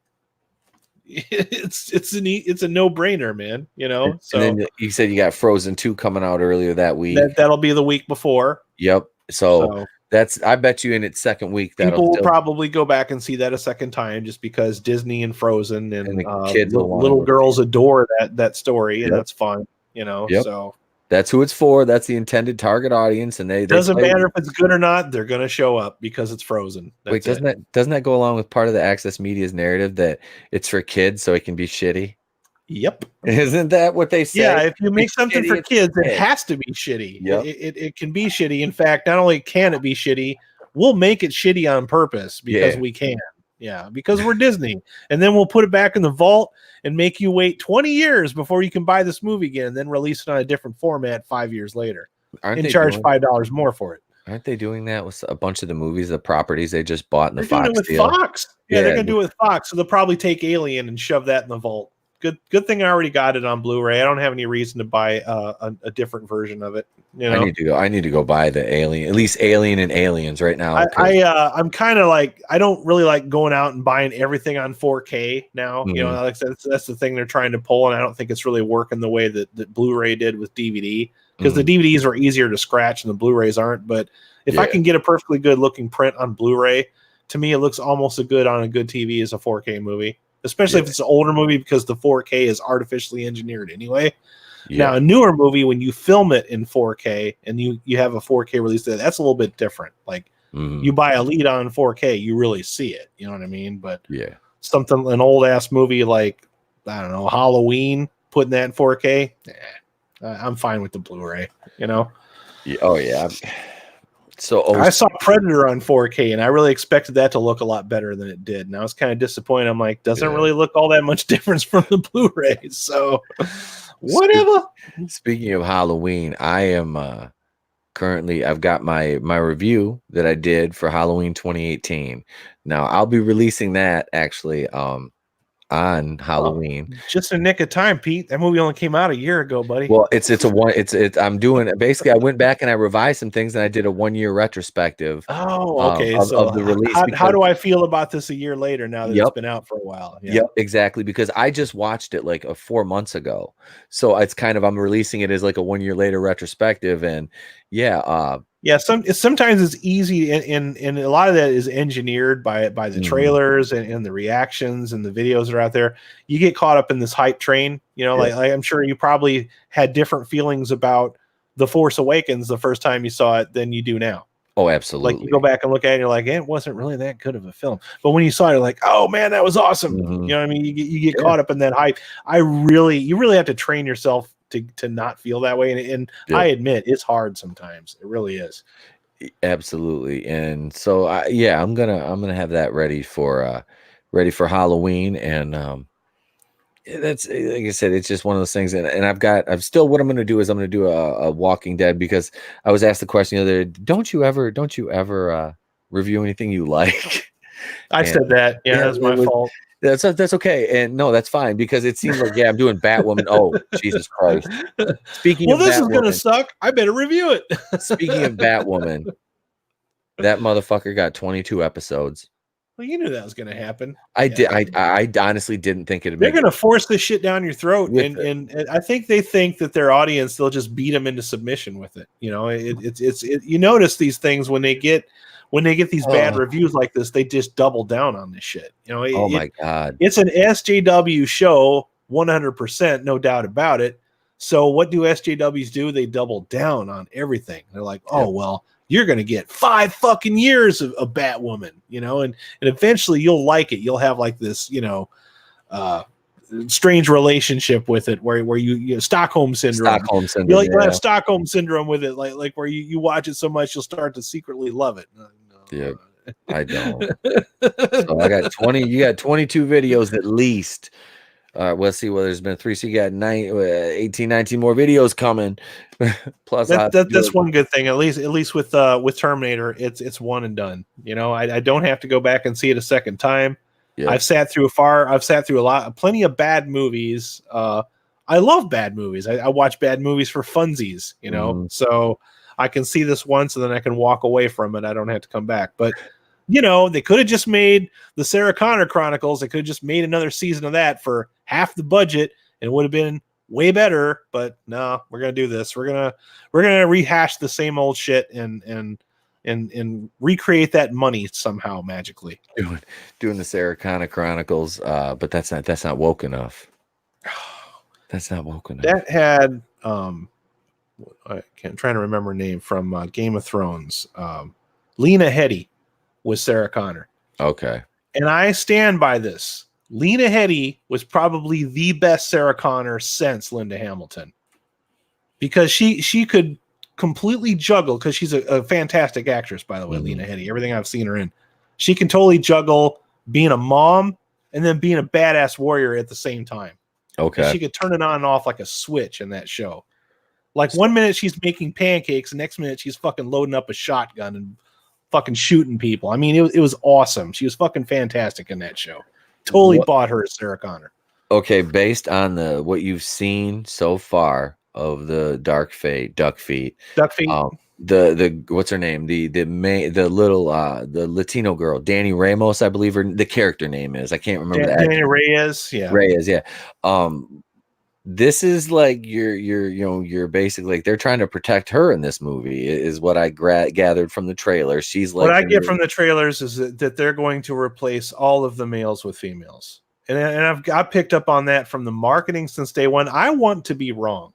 It's a no brainer, man. You know, so And then you said you got Frozen 2 coming out earlier that week. that'll be the week before. Yep. So that's I bet you in its second week People will still, probably go back and see that a second time just because Disney and Frozen and the kids will wanna little go girls adore that story, and Yep. that's fun. You know, Yep. so that's who it's for. That's the intended target audience, and they doesn't play- matter if it's good or not. They're gonna show up because it's Frozen. Wait, That's it. doesn't that go along with part of the Access Media's narrative that it's for kids so it can be shitty? Yep. Isn't that what they say? Yeah, if you make It's something shitty, for it's kids, it shit. has to be shitty. Yep. It can be shitty. In fact, not only can it be shitty, we'll make it shitty on purpose because Yeah. we can. Yeah, because we're Disney. And then we'll put it back in the vault and make you wait 20 years before you can buy this movie again, and then release it on a different format 5 years later Aren't and they charge doing- $5 more for it. Aren't they doing that with a bunch of the movies, the properties they just bought in the They're doing Fox it with deal? Fox. Yeah, they're Yeah, gonna do it with Fox. So they'll probably take Alien and shove that in the vault. Good thing I already got it on Blu-ray. I don't have any reason to buy a different version of it. You know, I need to go buy the Alien, at least Alien and Aliens right now. I'm kind of like, I don't really like going out and buying everything on 4K now. You know, like that's the thing they're trying to pull, and I don't think it's really working the way that Blu-ray did with DVD, because the DVDs are easier to scratch and the Blu-rays aren't. But if I can get a perfectly good looking print on Blu-ray, to me it looks almost as good on a good TV as a 4K movie. Especially if it's an older movie, because the 4K is artificially engineered anyway. Now, a newer movie, when you film it in 4K and you have a 4K release, that's a little bit different. Like you buy a lead on 4K, you really see it. You know what I mean? But an old ass movie like, I don't know, Halloween, putting that in 4K, I'm fine with the Blu-ray. You know? Oh yeah. So I saw Predator on 4K, and I really expected that to look a lot better than it did. And I was kind of disappointed. I'm like, doesn't really look all that much difference from the Blu-ray. So whatever. Speaking of Halloween, I am currently I've got my review that I did for Halloween 2018. Now I'll be releasing that actually on Halloween. Just a nick of time, Pete. That movie only came out a year ago, buddy. Well, I'm doing basically I went back and I revised some things and I did a 1-year retrospective. Oh, okay. Of the release. How do I feel about this a year later now that it's been out for a while? Yeah. Yep, exactly. Because I just watched it like 4 months ago. So it's kind of, I'm releasing it as like a 1 year later retrospective. And sometimes it's easy, and a lot of that is engineered by the trailers and the reactions and the videos that are out there. You get caught up in this hype train, you know, like I'm sure you probably had different feelings about The Force Awakens the first time you saw it than you do now. Oh, Like absolutely. you go back and look at it, and you're like, it wasn't really that good of a film. But when you saw it, you're like, oh man, that was awesome. Mhm. You know what I mean? You get Yeah. caught up in that hype. You really have to train yourself to not feel that way. And Yep. I admit it's hard sometimes. It really is. Absolutely. And so I'm gonna have that ready for Halloween. And that's like I said, it's just one of those things. And I've still, what I'm gonna do is I'm gonna do a Walking Dead, because I was asked the question the other day, don't you ever review anything you like? I said that. Yeah, that's my fault. That's okay. And no, that's fine, because it seems like, I'm doing Batwoman. Oh, Jesus Christ. Speaking of This is gonna Batwoman, suck. I better review it. speaking of Batwoman, that motherfucker got 22 episodes. Well, you knew that was gonna happen. I honestly didn't think it'd They're make gonna force this shit down your throat, With and I think they think that their audience, they'll just beat them into submission with it. You know, you notice these things when they get these bad reviews like this, they just double down on this shit. You know, Oh my God. it's an SJW show, 100%, no doubt about it. So what do SJWs do? They double down on everything. They're like, oh well, you're gonna get 5 fucking years of Batwoman, you know, and eventually you'll like it. You'll have like this, you know, strange relationship with it, where you Stockholm syndrome. You'll have Stockholm syndrome with it, like where you watch it so much you'll start to secretly love it. Yeah, I don't. So I got 20. You got 22 videos at least. Let's see. Well, there's been 3, so you got 18, 19 more videos coming. Plus, that's one good thing. At least with Terminator, it's one and done. You know, I don't have to go back and see it a second time. Yeah. I've sat through plenty of bad movies. I love bad movies. I watch bad movies for funsies, you know. So I can see this once and then I can walk away from it. I don't have to come back. But you know, they could have just made the Sarah Connor Chronicles. They could have just made another season of that for half the budget, and it would have been way better. But no, we're gonna do this. We're gonna rehash the same old shit and recreate that money somehow magically. Doing the Sarah Connor Chronicles, but that's not woke enough. That's not woke enough. That had I'm trying to remember her name from Game of Thrones. Lena Headey was Sarah Connor. Okay. And I stand by this. Lena Headey was probably the best Sarah Connor since Linda Hamilton, because she could completely juggle, because she's a fantastic actress, by the way. Lena Headey, everything I've seen her in, she can totally juggle being a mom and then being a badass warrior at the same time. Okay. And she could turn it on and off like a switch in that show. Like one minute she's making pancakes, the next minute she's fucking loading up a shotgun and fucking shooting people. I mean, it was awesome. She was fucking fantastic in that show. Totally bought her as Sarah Connor. Okay, based on what you've seen so far of the Duck Feet, the what's her name? The Latino girl, Danny Ramos, I believe the character name is. I can't remember that. Danny Reyes, yeah. Reyes, yeah. This is like you're basically like they're trying to protect her in this movie, is what I gathered from the trailer. She's like, what I get from the trailers is that they're going to replace all of the males with females, and I've got picked up on that from the marketing since day one. I want to be wrong,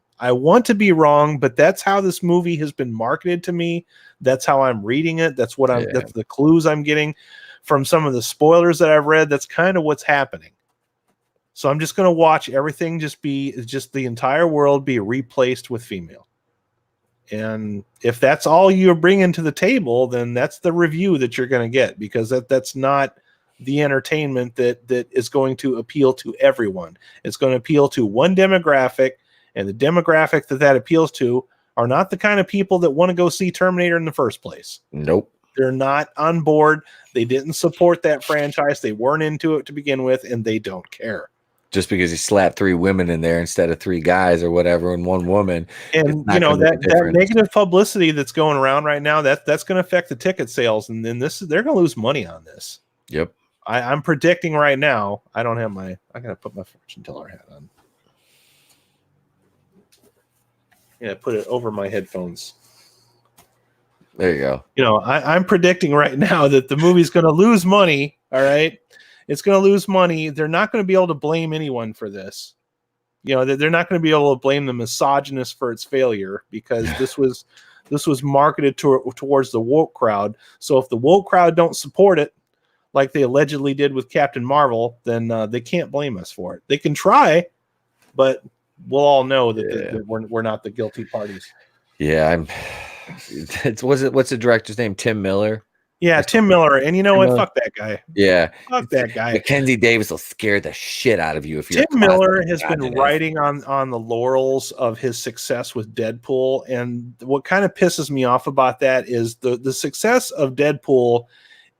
but that's how this movie has been marketed to me. That's how I'm reading it. That's what that's the clues I'm getting from some of the spoilers that I've read. That's kind of what's happening. So I'm just going to watch everything just the entire world be replaced with female. And if that's all you're bringing to the table, then that's the review that you're going to get, because that's not the entertainment that is going to appeal to everyone. It's going to appeal to one demographic, and the demographic that appeals to are not the kind of people that want to go see Terminator in the first place. Nope. They're not on board. They didn't support that franchise. They weren't into it to begin with, and they don't care. Just because he slapped 3 women in there instead of 3 guys or whatever, and 1 woman. And you know, that negative publicity that's going around right now, that's going to affect the ticket sales, and then they're going to lose money on this. Yep. I'm predicting right now. I gotta put my fortune teller hat on. Yeah, put it over my headphones. There you go. You know, I'm predicting right now that the movie's going to lose money. All right. It's going to lose money. They're not going to be able to blame anyone for this. You know, they're not going to be able to blame the misogynist for its failure, because This was marketed towards the woke crowd. So if the woke crowd don't support it, like they allegedly did with Captain Marvel, then they can't blame us for it. They can try, but we'll all know that we're not the guilty parties. Yeah, what's the director's name? Tim Miller. Yeah, Tim Miller. And you know what? Miller. Fuck that guy. Yeah, Fuck that guy. Mackenzie Davis will scare the shit out of you if you're. Tim Miller has been riding on the laurels of his success with Deadpool, and what kind of pisses me off about that is the success of Deadpool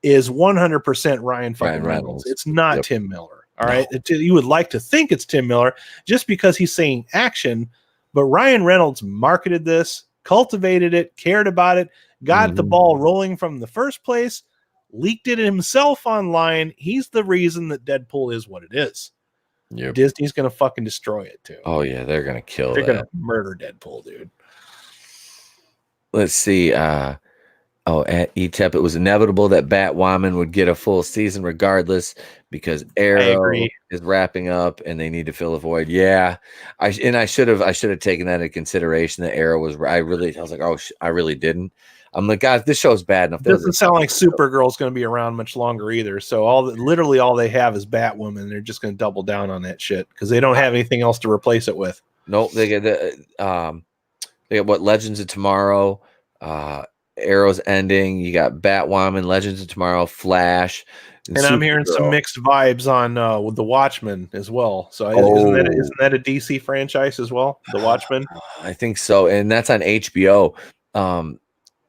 is 100% Ryan Reynolds. It's not Tim Miller. All right, you would like to think it's Tim Miller just because he's saying action, but Ryan Reynolds marketed this, cultivated it, cared about it, got the ball rolling from the first place, leaked it himself online. He's the reason that Deadpool is what it is. Yep. Disney's gonna fucking destroy it too. Oh yeah, they're gonna kill. They're gonna murder Deadpool, dude. Let's see. At ETEP, it was inevitable that Batwoman would get a full season regardless because Arrow is wrapping up and they need to fill a void. Yeah, I should have taken that into consideration. That Arrow was. I was like, oh, I really didn't. I'm like, guys, this show's bad enough. It doesn't sound like Supergirl's going to be around much longer either. So literally all they have is Batwoman. They're just going to double down on that shit because they don't have anything else to replace it with. Nope, they get what Legends of Tomorrow, Arrow's ending. You got Batwoman, Legends of Tomorrow, Flash, and I'm hearing some mixed vibes on with the Watchmen as well. So isn't that a DC franchise as well? The Watchmen, I think so, and that's on HBO.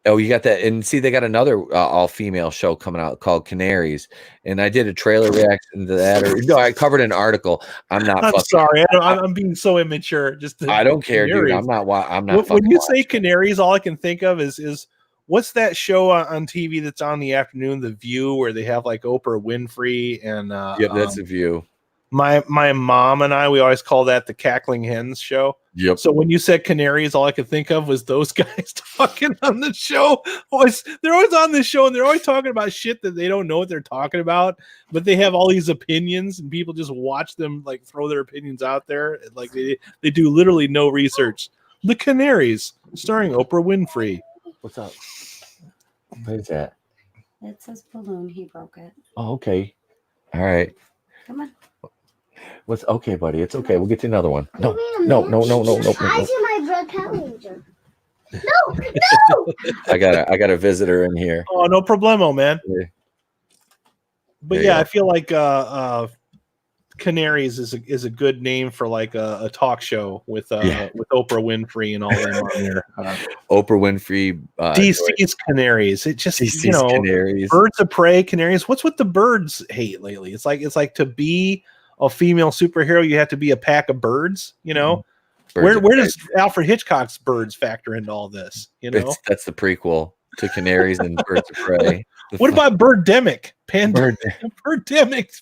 You got that, and see, they got another all-female show coming out called Canaries, and I did a trailer reaction to that. No, I covered an article. I'm sorry, I'm being so immature. I don't care, dude. I'm not. When you say Canaries, all I can think of is what's that show on TV that's on the afternoon, The View, where they have like Oprah Winfrey and yep, that's The View. My mom and I, we always call that the Cackling Hens show. Yep. So when you said Canaries, all I could think of was those guys talking on the show. They're always on this show and they're always talking about shit that they don't know what they're talking about, but they have all these opinions and people just watch them like throw their opinions out there. Like they do literally no research. The Canaries, starring Oprah Winfrey. What's up? What is that? It says balloon. He broke it. Oh, okay. All right. Come on. What's okay, buddy? It's okay. We'll get to another one. No. I see my blood Power Ranger. No. I got a visitor in here. Oh, no problemo, man. Yeah. But yeah, I feel like Canaries is a good name for like a talk show with Oprah Winfrey and all them on there. Oprah Winfrey, DC's Canaries. It just DC's Canaries. Birds of Prey, Canaries. What's with the birds hate lately? It's like to be a female superhero, you have to be a pack of birds. You know, where does Alfred Hitchcock's birds factor into all this? You know, that's the prequel to Canaries and Birds of Prey. What about Birdemic? Birdemic.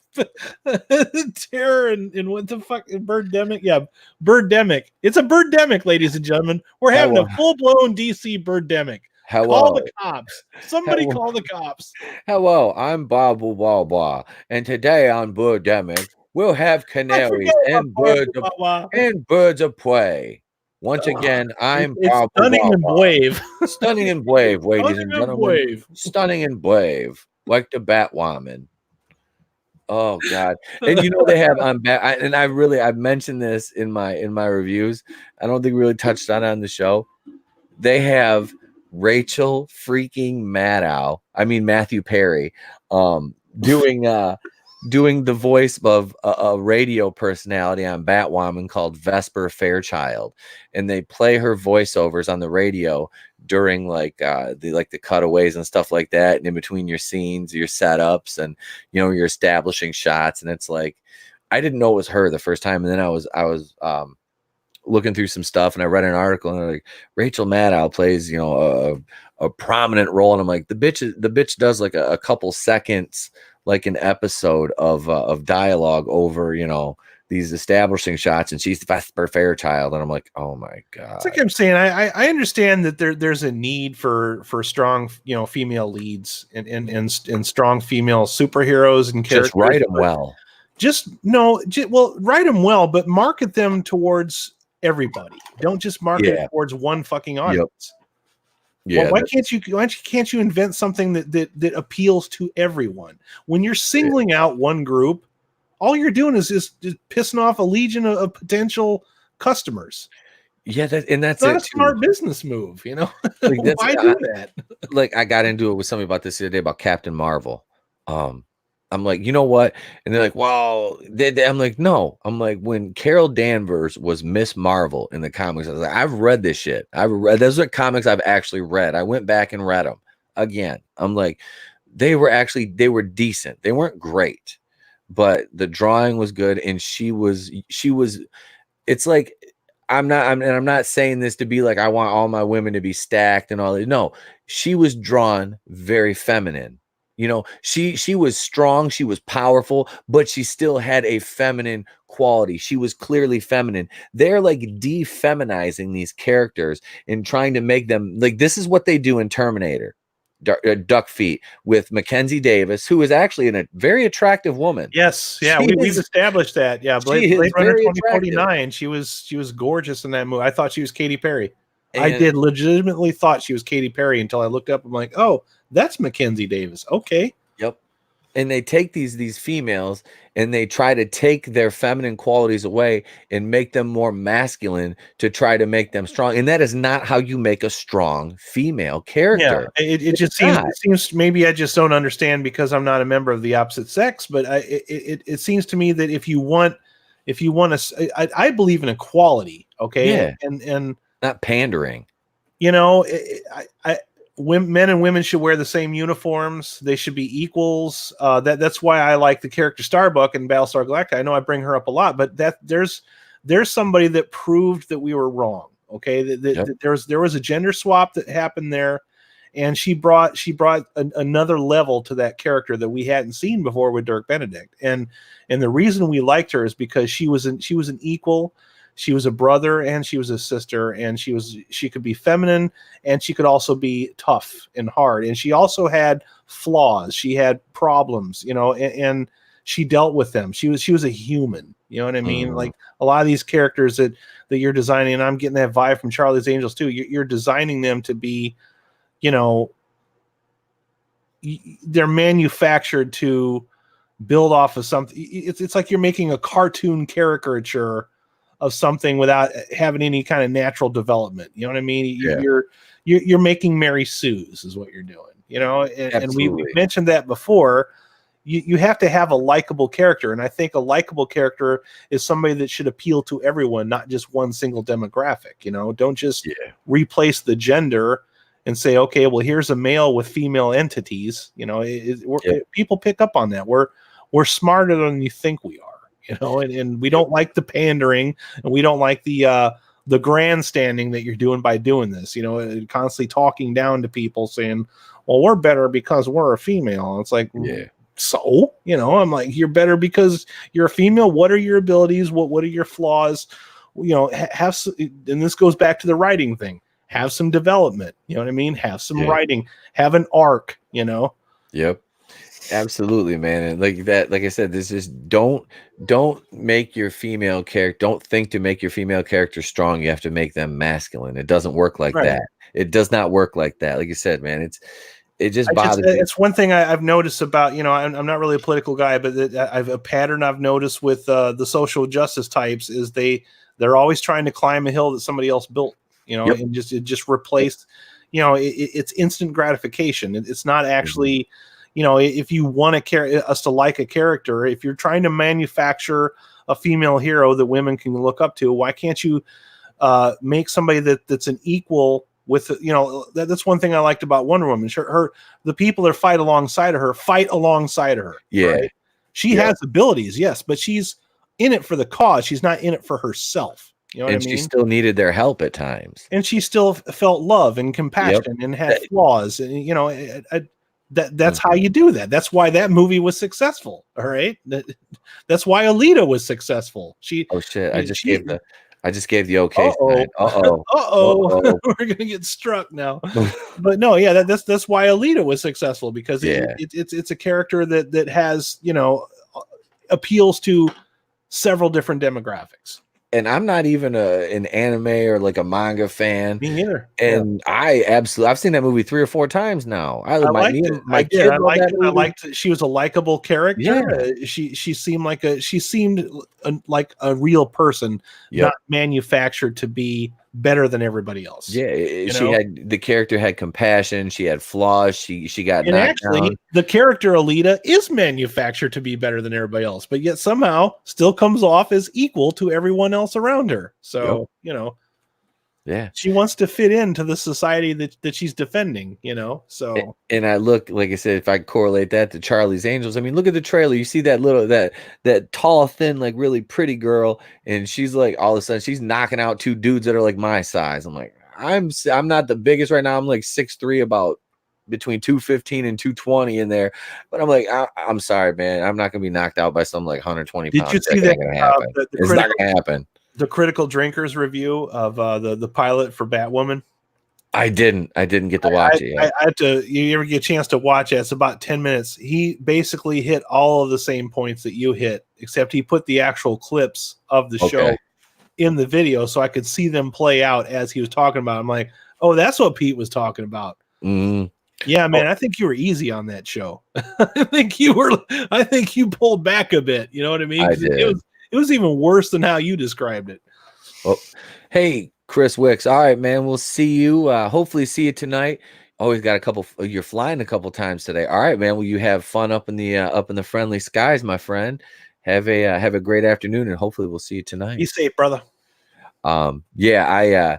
Terror and what the fuck? Birdemic? Yeah, Birdemic. It's a Birdemic, ladies and gentlemen. We're having a full-blown DC Birdemic. Call the cops. Somebody call the cops. Hello, I'm Bob Blah, and today on Birdemic, we'll have canaries and birds of prey. Once again, I'm Bob Stunning and Brave. Stunning and brave, ladies and gentlemen. Stunning and brave, like the Batwoman. Oh God! And you know they have on I've mentioned this in my reviews. I don't think we really touched on the show. They have Rachel freaking Maddow. I mean Matthew Perry, doing the voice of a radio personality on Batwoman called Vesper Fairchild, and they play her voiceovers on the radio during the cutaways and stuff like that, and in between your scenes, your setups, and you're establishing shots. And it's like, I didn't know it was her the first time, and then I was looking through some stuff, and I read an article, and like Rachel Maddow plays a prominent role, and I'm like, the bitch does like a couple seconds, like an episode of dialogue over these establishing shots, and she's Vesper Fairchild, and I'm like, oh my God. It's like I'm saying, I understand that there's a need for strong female leads and strong female superheroes and characters. Just write them well. Write them well, but market them towards everybody. Don't just market it towards one fucking audience. Yeah, Why can't you invent something that appeals to everyone? When you're singling out one group, all you're doing is just pissing off a legion of potential customers. yeah, It's that's not a it too. smart business move, you know. Like that's Why do that? like I got into it with somebody about this the other day about Captain Marvel. I'm like, you know what? And they're like, well, I'm like, no. I'm like, when Carol Danvers was Miss Marvel in the comics, I was like, I've read this shit. Those are comics I've actually read. I went back and read them again. I'm like, they were decent. They weren't great, but the drawing was good, and she was. It's like I'm not saying this to be like I want all my women to be stacked and all that. No, she was drawn very feminine. You know, she was strong, she was powerful, but she still had a feminine quality. She was clearly feminine. They're like defeminizing these characters and trying to make them like this is what they do in Terminator. Duck Feet with Mackenzie Davis, who is actually a very attractive woman. Yes, yeah, She we've is established that. Yeah, she Blade is Runner very 2049. She was gorgeous in that movie. I thought she was Katy Perry. I And did legitimately thought she was Katy Perry until I looked up. I'm like, oh, that's Mackenzie Davis. Okay. yep. And they take these females and they try to take their feminine qualities away and make them more masculine to try to make them strong. And that is not how you make a strong female Yeah, character. it just not. seems maybe I just don't understand because I'm not a member of the opposite sex. But it seems to me that if you want I believe in equality. Okay, Yeah. and Not pandering. you know, men and women should wear the same uniforms. They should be equals. That's why I like the character Starbuck in Battlestar Galactica. I know I bring her up a lot, but there's somebody that proved that we were wrong. Okay, Yep. there was a gender swap that happened there, and she brought another level to that character that we hadn't seen before with Dirk Benedict. And the reason we liked her is because she was an equal. She was a brother and she was a sister, and she could be feminine and she could also be tough and hard. And she also had flaws. She had problems, you know, and she dealt with them. She was a human, you know what I mean? Mhm. Like a lot of these characters that you're designing, and I'm getting that vibe from Charlie's Angels too. You're designing them to be, you know, they're manufactured to build off of something. It's like you're making a cartoon caricature of something without having any kind of natural development. You know what I mean? Yeah. You're making Mary Sue's is what you're doing. You know, and we Absolutely. mentioned that before. You have to have a likable character, and I think a likable character is somebody that should appeal to everyone, not just one single demographic. You know, don't just Yeah. replace the gender and say, okay, well, here's a male with female entities. You know, Yep. people pick up on that. We're smarter than you think we are. You know, and we don't like the pandering, and we don't like the grandstanding that you're doing by doing this. You know, and constantly talking down to people, saying, "Well, we're better because we're a female." It's like, Yeah. so, you know, I'm like, you're better because you're a female. What are your abilities? What are your flaws? You know, and this goes back to the writing thing. Have some development. You know what I mean? Have some writing. Have an arc. You know. Yep. Absolutely, man. And like that, like I said, this is don't make your female character, don't think to make your female character strong, you have to make them masculine. It doesn't work like Right. that. It does not work like that. Like you said, man, it just bothers me. It's one thing I've noticed about, you know, I'm not really a political guy, but I've a pattern I've noticed with the social justice types is they're always trying to climb a hill that somebody else built, you know, Yep. and just replace, you know, it's instant gratification. It's not actually, you know, if you want us to like a character, if you're trying to manufacture a female hero that women can look up to, why can't you make somebody that's an equal with, you know, that's one thing I liked about Wonder Woman. The people that fight alongside of her. Yeah. Right? She has abilities, yes, but she's in it for the cause. She's not in it for herself. You know what I And mean? she still needed their help at times. And she still felt love and compassion and had flaws. And, you know, that's how you do that. That's why that movie was successful. All right. That's why Alita was successful. Oh shit. I just gave the okay sign. We're gonna get struck now. But no, yeah, that's why Alita was successful, because it's a character that has, you know, appeals to several different demographics. and I'm not even an anime or like a manga fan. Me neither. And I've seen that movie 3 or 4 times now. I liked it. My I kid did. I loved liked that it. I movie. liked it. She was a likable character. Yeah. She seemed like a real person, Yep. not manufactured to be better than everybody else. Yeah, the character had compassion. She had flaws. She got And knocked actually, down. the character Alita is manufactured to be better than everybody else, but yet somehow still comes off as equal to everyone else around her. So, Yeah. she wants to fit into the society that she's defending, so. And I look, like I said, if I correlate that to Charlie's Angels, I mean, look at the trailer. You see that tall, thin, like really pretty girl, and she's like, all of a sudden she's knocking out 2 dudes that are like my size. I'm like, I'm not the biggest right now. I'm like 6'3", about between 215 and 220 in there. But I'm like, I'm sorry, man. I'm not gonna be knocked out by some like 120 pounds. Did you see that? Gonna happen. It's not gonna happen. The Critical Drinkers review of the pilot for Batwoman. I didn't get to watch it yet. I had to. You ever get a chance to watch it? It's about 10 minutes. He basically hit all of the same points that you hit, except he put the actual clips of the show in the video, so I could see them play out as he was talking about it. I'm like, oh, that's what Pete was talking about. Mm. Yeah, man, I think you were easy on that show. I think you pulled back a bit. You know what I mean? I did. It was even worse than how you described it. Well, hey, Chris Wicks. All right, man. We'll see you. Hopefully see you tonight. Always got a couple. You're flying a couple times today. All right, man. Well, you have fun up in the friendly skies, my friend. Have a great afternoon, and hopefully we'll see you tonight. Be safe, brother. Yeah,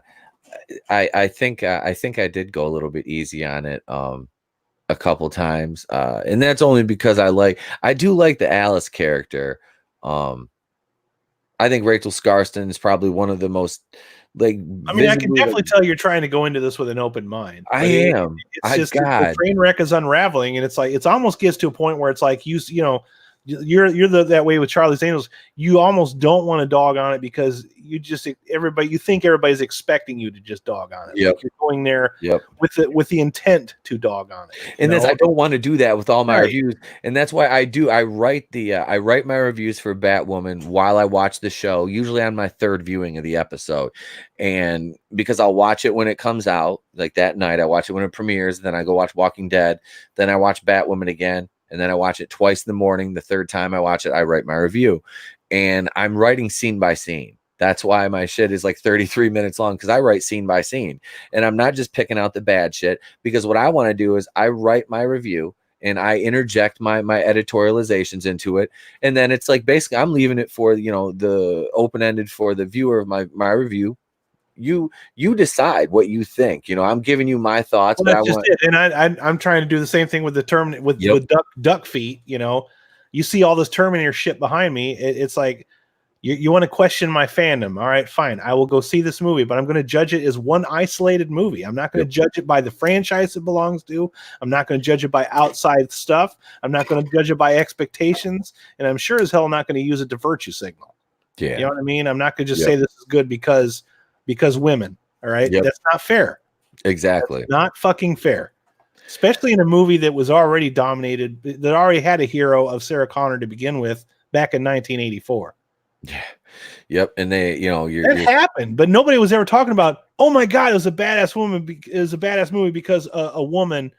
I think I did go a little bit easy on it a couple times, and that's only because I do like the Alice character. I think Rachel Scarston is probably one of the most I can definitely tell you're trying to go into this with an open mind. I am. It's just the train wreck is unraveling, and it's like it almost gets to a point where it's like you're that way with Charlie's Angels. You almost don't want to dog on it because you think everybody's expecting you to just dog on it. Yep. Like you're going there with the intent to dog on it. And I don't want to do that with all my reviews. And that's why I write my reviews for Batwoman while I watch the show, usually on my 3rd viewing of the episode. And because I'll watch it when it comes out, like that night, I watch it when it premieres, then I go watch Walking Dead, then I watch Batwoman again. And then I watch it twice in the morning. The 3rd time I watch it, I write my review. And I'm writing scene by scene. That's why my shit is like 33 minutes long, because I write scene by scene. And I'm not just picking out the bad shit, because what I want to do is I write my review and I interject my editorializations into it. And then it's like basically I'm leaving it for, the open-ended for the viewer of my review. You decide what you think. I'm giving you my thoughts. Well, that's just it. And I'm trying to do the same thing with the with duck feet. You see all this Terminator shit behind me. It's like you want to question my fandom. All right, fine. I will go see this movie, but I'm going to judge it as one isolated movie. I'm not going to judge it by the franchise it belongs to. I'm not going to judge it by outside stuff. I'm not going to judge it by expectations, and I'm sure as hell not going to use it to virtue signal. Yeah, you know what I mean. I'm not going to just say this is good because women. All right, that's not fair. Exactly, that's not fucking fair. Especially in a movie that was already dominated, that already had a hero of Sarah Connor to begin with back in 1984. Yeah. Yep. And they, that happened, but nobody was ever talking about, oh my God, it was a badass woman. It was a badass movie because a woman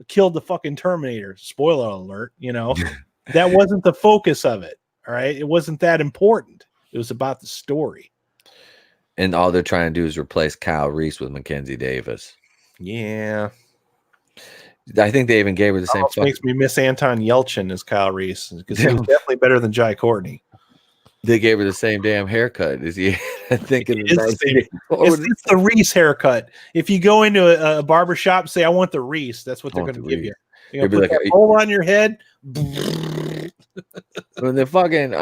killed the fucking Terminator. Spoiler alert. That wasn't the focus of it. All right. It wasn't that important. It was about the story. And all they're trying to do is replace Kyle Reese with Mackenzie Davis. Yeah. I think they even gave her the same. Makes me miss Anton Yelchin as Kyle Reese because he was definitely better than Jai Courtney. They gave her the same damn haircut. Is he? I think it's the Reese haircut. If you go into a barber shop, say I want the Reese, that's what they're going to give you. You're going to put that hole on your head. When the fucking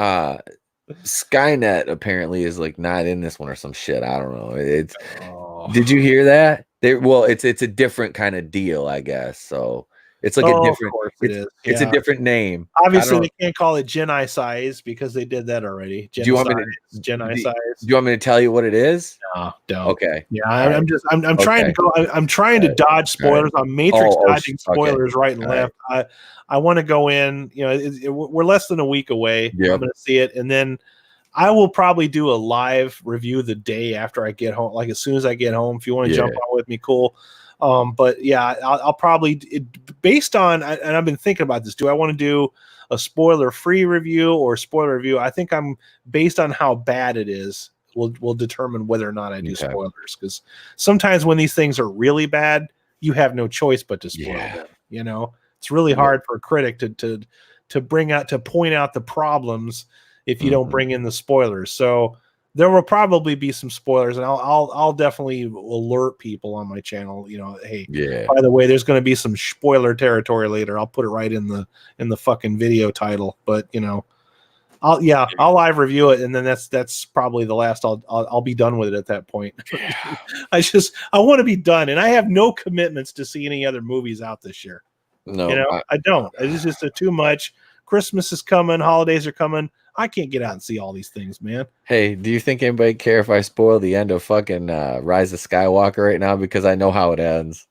Skynet apparently is like not in this one or some shit. I don't know. Did you hear that? It's a different kind of deal, I guess. So it's like a different. It's a different name. Obviously, they can't call it Geni size because they did that already. Do you want me to Geni size? Do you want me to tell you what it is? No, don't. Okay. Yeah, I'm trying to go. I'm trying to dodge spoilers. I'm Matrix dodging spoilers right and left. I want to go in. We're less than a week away. Yep. I'm going to see it, and then I will probably do a live review the day after I get home. Like as soon as I get home, if you want to jump on with me, cool. But yeah, I'll probably based on, and I've been thinking about this. Do I want to do a spoiler-free review or spoiler review? I think I'm based on how bad it is. Will determine whether or not I do spoilers, because sometimes when these things are really bad, you have no choice but to spoil them. You know, it's really hard for a critic to point out the problems if you don't bring in the spoilers. So there will probably be some spoilers, and I'll definitely alert people on my channel. You know, hey, by the way, there's going to be some spoiler territory later. I'll put it right in the fucking video title. But you know, I'll live review it, and then that's probably the last. I'll be done with it at that point. I want to be done, and I have no commitments to see any other movies out this year. No, you know, I don't. It's just too much. Christmas is coming, holidays are coming. I can't get out and see all these things, man. Hey, do you think anybody care if I spoil the end of fucking Rise of Skywalker right now? Because I know how it ends.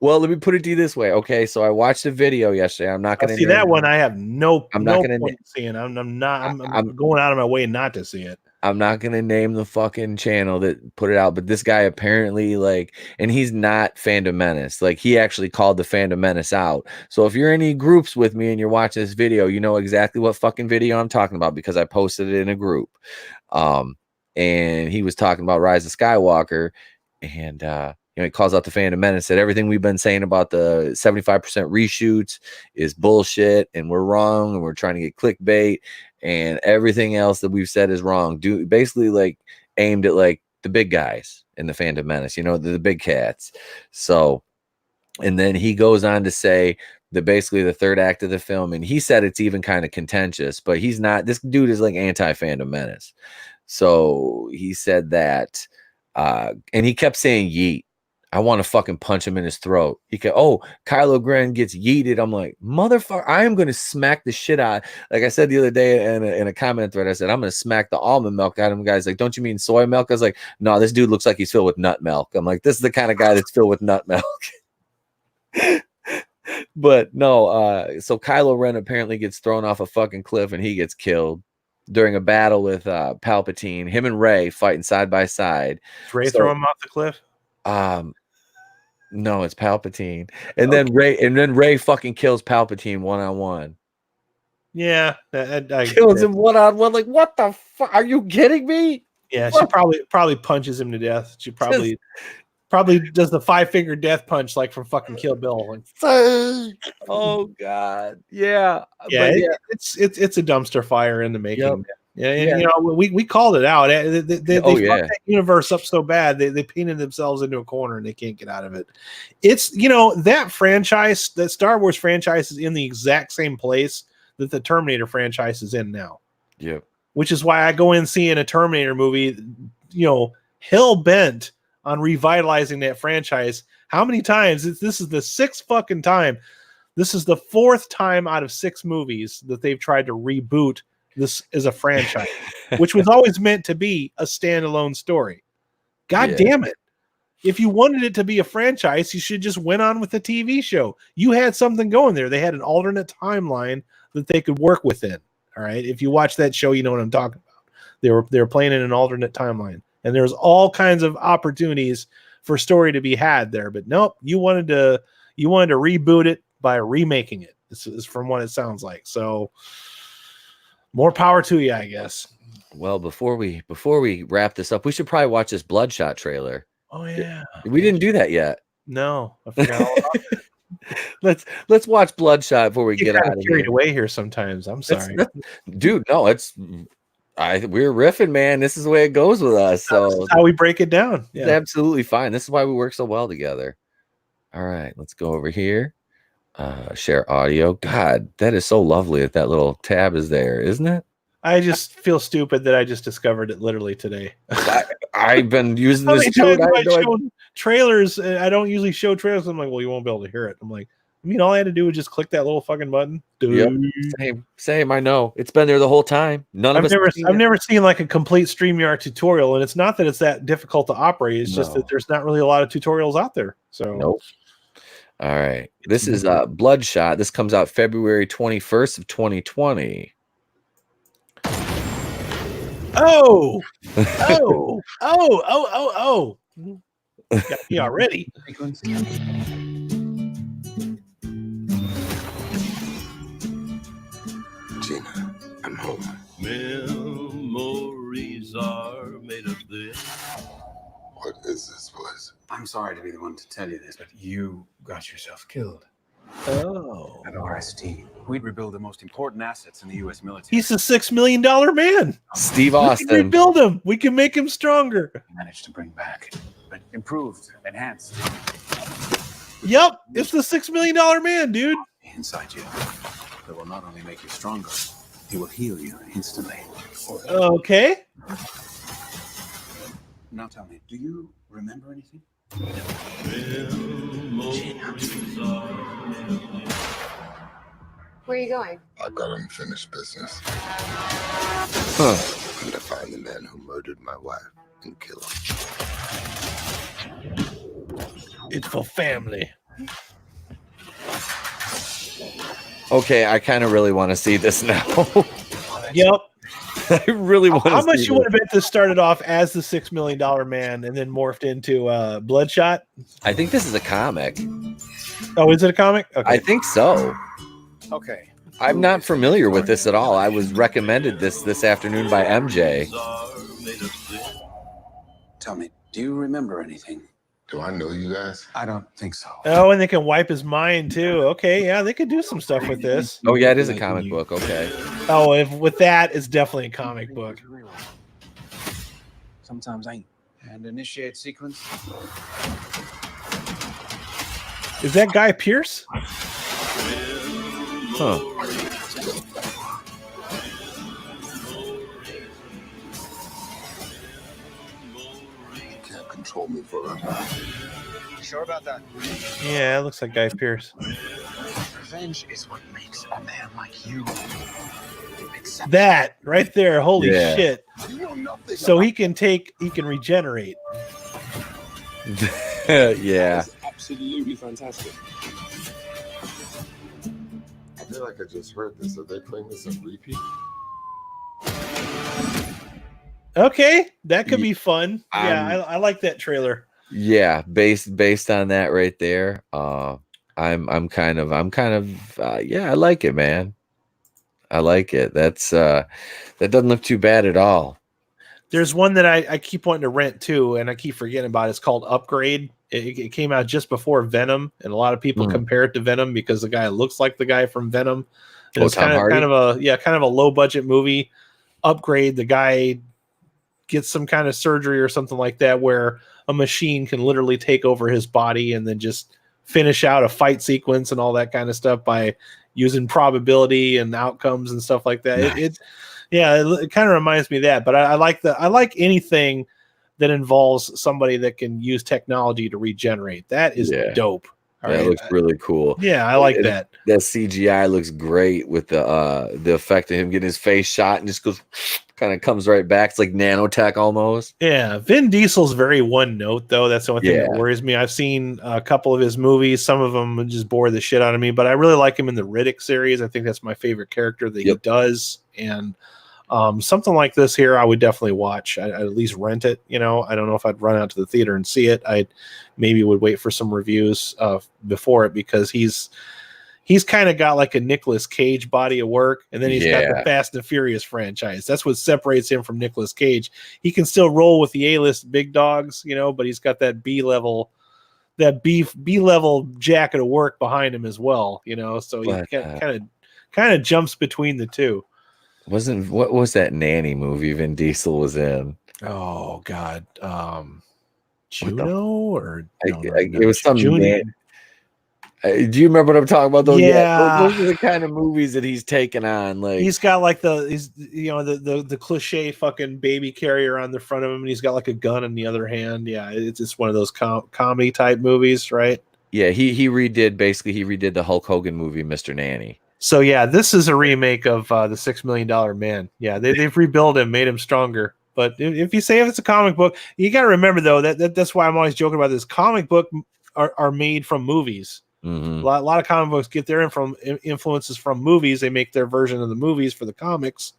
Well, let me put it to you this way. Okay, so I watched a video yesterday. I'm not going to see that one. I have no not going to see it. I'm going out of my way not to see it. I'm not going to name the fucking channel that put it out, but this guy apparently and he's not Fandom Menace. Like, he actually called the Fandom Menace out. So if you're in any groups with me and you're watching this video, you know exactly what fucking video I'm talking about because I posted it in a group. And he was talking about Rise of Skywalker, and he calls out the Phantom Menace, said everything we've been saying about the 75% reshoots is bullshit, and we're wrong, and we're trying to get clickbait, and everything else that we've said is wrong. Basically aimed at the big guys in the Phantom Menace, the big cats. So, and then he goes on to say that basically the third act of the film, and he said it's even kind of contentious, but he's not. This dude is anti-Phantom Menace. So he said that, and he kept saying yeet. I want to fucking punch him in his throat. Kylo Ren gets yeeted. I'm like, motherfucker, I am going to smack the shit out. Like I said the other day in a comment thread, I said, I'm going to smack the almond milk out of him. Guys, like, don't you mean soy milk? I was like, no, this dude looks like he's filled with nut milk. I'm like, this is the kind of guy that's filled with nut milk. But no, so Kylo Ren apparently gets thrown off a fucking cliff and he gets killed during a battle with Palpatine. Him and Rey fighting side by side. Did Rey throw him off the cliff? No, it's Palpatine. And then Rey fucking kills Palpatine one-on-one. Yeah, I kills him one-on-one. Like, what the fuck? Are you kidding me? Yeah, she probably punches him to death. She probably does the 5-finger death punch like from fucking Kill Bill. Oh god, yeah. It's a dumpster fire in the making. Yep. Yeah, we called it out. They fucked that universe up so bad they painted themselves into a corner and they can't get out of it. It's that franchise, that Star Wars franchise, is in the exact same place that the Terminator franchise is in now. Yep. Which is why I go in seeing a Terminator movie, hell bent on revitalizing that franchise. How many times? This is the 6th fucking time. This is the 4th time out of 6 movies that they've tried to reboot this as a franchise, which was always meant to be a standalone story. God damn it. If you wanted it to be a franchise, you should just went on with the TV show. You had something going there. They had an alternate timeline that they could work within. All right. If you watch that show, you know what I'm talking about. They were playing in an alternate timeline, and there's all kinds of opportunities for story to be had there. But nope, you wanted to reboot it by remaking it. This is from what it sounds like. So more power to you, I guess. Well, before we wrap this up, we should probably watch this Bloodshot trailer. Oh yeah, we didn't do that yet. No, I forgot all about that. Let's watch Bloodshot before we get out of carried here. away here. Sometimes I'm sorry, dude. No, we're riffing, man. This is the way it goes with us. So this is how we break it down. Yeah, it's absolutely fine. This is why we work so well together. All right, let's go over here. Share audio. God, that is so lovely that little tab is there, isn't it? I just feel stupid that I just discovered it literally today. I've been using this too. Trailers. I don't usually show trailers. I'm like, well, you won't be able to hear it. I'm like, all I had to do was just click that little fucking button. Yep. Same. I know it's been there the whole time. I've never seen like a complete StreamYard tutorial, and it's not that it's that difficult to operate. It's just that there's not really a lot of tutorials out there. So nope. All right. This is Bloodshot. This comes out February 21st of 2020. Oh, oh, oh, oh, oh, oh. Got me already. Gina, I'm home. Memories are made of this. What is this place? I'm sorry to be the one to tell you this, but you got yourself killed. Oh, At RST, we'd rebuild the most important assets in the U.S. military. he's a $6 million man. Steve We can Austin. rebuild him. We can make him stronger. We managed to bring back, but improved, enhanced Yep, it's the $6 million man, dude. inside you. That will not only make you stronger, it will heal you instantly. Okay. Now tell me, do you remember anything? Where are you going? I've got unfinished business. Huh. I'm gonna find the man who murdered my wife and kill him. It's for family. Okay, I kind of really want to see this now. Yep. I really want to. How much you would have bet this started off as the $6 million man and then morphed into Bloodshot? I think this is a comic. Oh, is it a comic? Okay. I think so. Okay. I'm not familiar with this at all. I was recommended this afternoon by MJ. Tell me, do you remember anything? Do I know you guys? I don't think so. Oh, and they can wipe his mind too. Okay, yeah, they could do some stuff with this. Oh yeah, it is a comic book. Okay. Oh, if with that, it's definitely a comic book. Sometimes ain't. And initiate sequence. Is that Guy Pearce? Huh. You can't control me forever. You sure about that? Yeah, it looks like Guy Pearce. Revenge is what makes a man like you. Accept That right there, holy Yeah. shit! You know nothing. So he can regenerate. Yeah. Absolutely fantastic. I feel like I just heard this. Are they playing this on repeat? Okay, that could be fun. Yeah, I like that trailer. Yeah, based on that right there. I'm kind of yeah, I like it, man. I like it. That's that doesn't look too bad at all. There's one that I keep wanting to rent too, and I keep forgetting about. It's called Upgrade. It came out just before Venom, and a lot of people compare it to Venom because the guy looks like the guy from Venom. And it's kind of a low budget movie. Upgrade. The guy gets some kind of surgery or something like that, where a machine can literally take over his body and then just finish out a fight sequence and all that kind of stuff by using probability and outcomes and stuff like that. Nice. It kind of reminds me of that, but I like anything that involves somebody that can use technology to regenerate. That is dope. That looks really cool. Yeah, I like that. That CGI looks great with the effect of him getting his face shot and just goes kind of comes right back. It's like nanotech almost. Yeah, Vin Diesel's very one note though. That's the only thing that worries me. I've seen a couple of his movies. Some of them just bore the shit out of me, but I really like him in the Riddick series. I think that's my favorite character that he does. And something like this here, I would definitely watch. I'd at least rent it. You know, I don't know if I'd run out to the theater and see it. I maybe would wait for some reviews before it because he's kind of got like a Nicolas Cage body of work, and then he's got the Fast and Furious franchise. That's what separates him from Nicolas Cage. He can still roll with the A-list big dogs, you know, but he's got that B-level jacket of work behind him as well, you know. So he kind of jumps between the two. What was that nanny movie Vin Diesel was in? Oh God, Juno or it was some Juno. Do you remember what I'm talking about? Those, Yeah, those are the kind of movies that he's taken on. Like he's got like the cliche fucking baby carrier on the front of him, and he's got like a gun in the other hand. Yeah, it's just one of those comedy type movies, right? Yeah, he redid the Hulk Hogan movie, Mr. Nanny. So yeah, this is a remake of the $6 Million Man. Yeah, they've rebuilt him, made him stronger. But if you say if it's a comic book, you got to remember though that's why I'm always joking about this. Comic book are made from movies. Mm-hmm. A lot of comic books get their influences from movies. They make their version of the movies for the comics,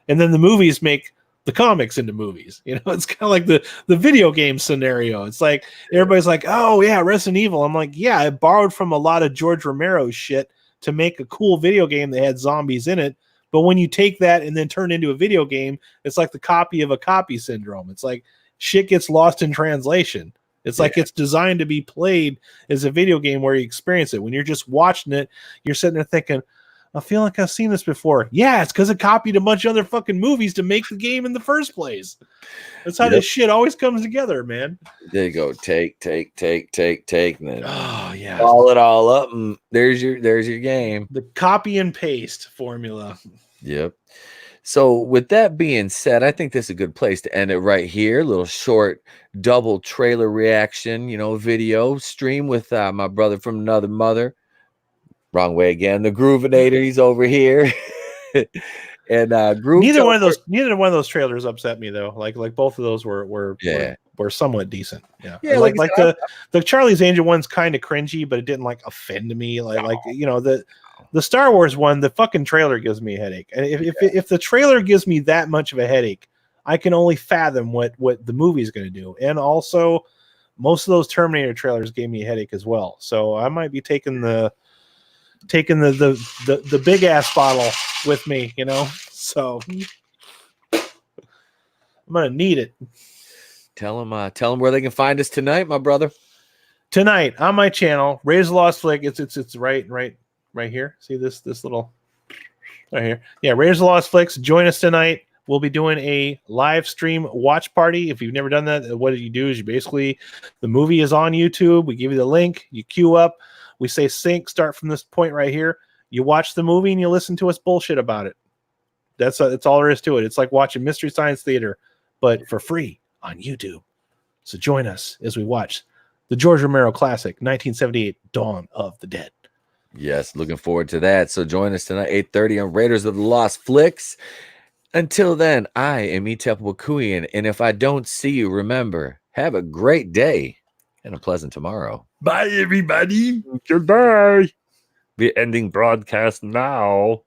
and then the movies make the comics into movies. You know, it's kind of like the video game scenario. It's like everybody's like, oh yeah, Resident Evil. I'm like, yeah, I borrowed from a lot of George Romero's shit to make a cool video game that had zombies in it. But when you take that and then turn it into a video game, it's like the copy of a copy syndrome. It's like shit gets lost in translation. It's like it's designed to be played as a video game where you experience it. When you're just watching it, you're sitting there thinking, I feel like I've seen this before. Yeah, it's because it copied a bunch of other fucking movies to make the game in the first place. That's how this shit always comes together, man. There you go. Take, and then yeah, all it all up, and there's your game. The copy and paste formula. Yep. So with that being said, I think this is a good place to end it right here. A little short double trailer reaction, video stream with my brother from another mother. Wrong way again. The Groovinator, he's over here. And neither one of those trailers upset me though. Like both of those were somewhat decent. Yeah. Like the Charlie's Angel one's kind of cringy, but it didn't like offend me. The Star Wars one, the fucking trailer gives me a headache. And if the trailer gives me that much of a headache, I can only fathom what the movie's going to do. And also, most of those Terminator trailers gave me a headache as well. So I might be taking the big ass bottle with me, So I'm gonna need it. Tell them where they can find us tonight, my brother. Tonight on my channel, Raise the Lost Flick. It's right here. See this little right here. Yeah, Raise the Lost Flicks. Join us tonight. We'll be doing a live stream watch party. If you've never done that, what you do is the movie is on YouTube. We give you the link. You queue up. We say sync, start from this point right here. You watch the movie and you listen to us bullshit about it. That's all there is to it. It's like watching Mystery Science Theater, but for free on YouTube. So join us as we watch the George Romero classic, 1978, Dawn of the Dead. Yes, looking forward to that. So join us tonight, 8:30 on Raiders of the Lost Flicks. Until then, I am Etep Wakuian, and if I don't see you, remember, have a great day and a pleasant tomorrow. Bye, everybody. Goodbye. We're ending broadcast now.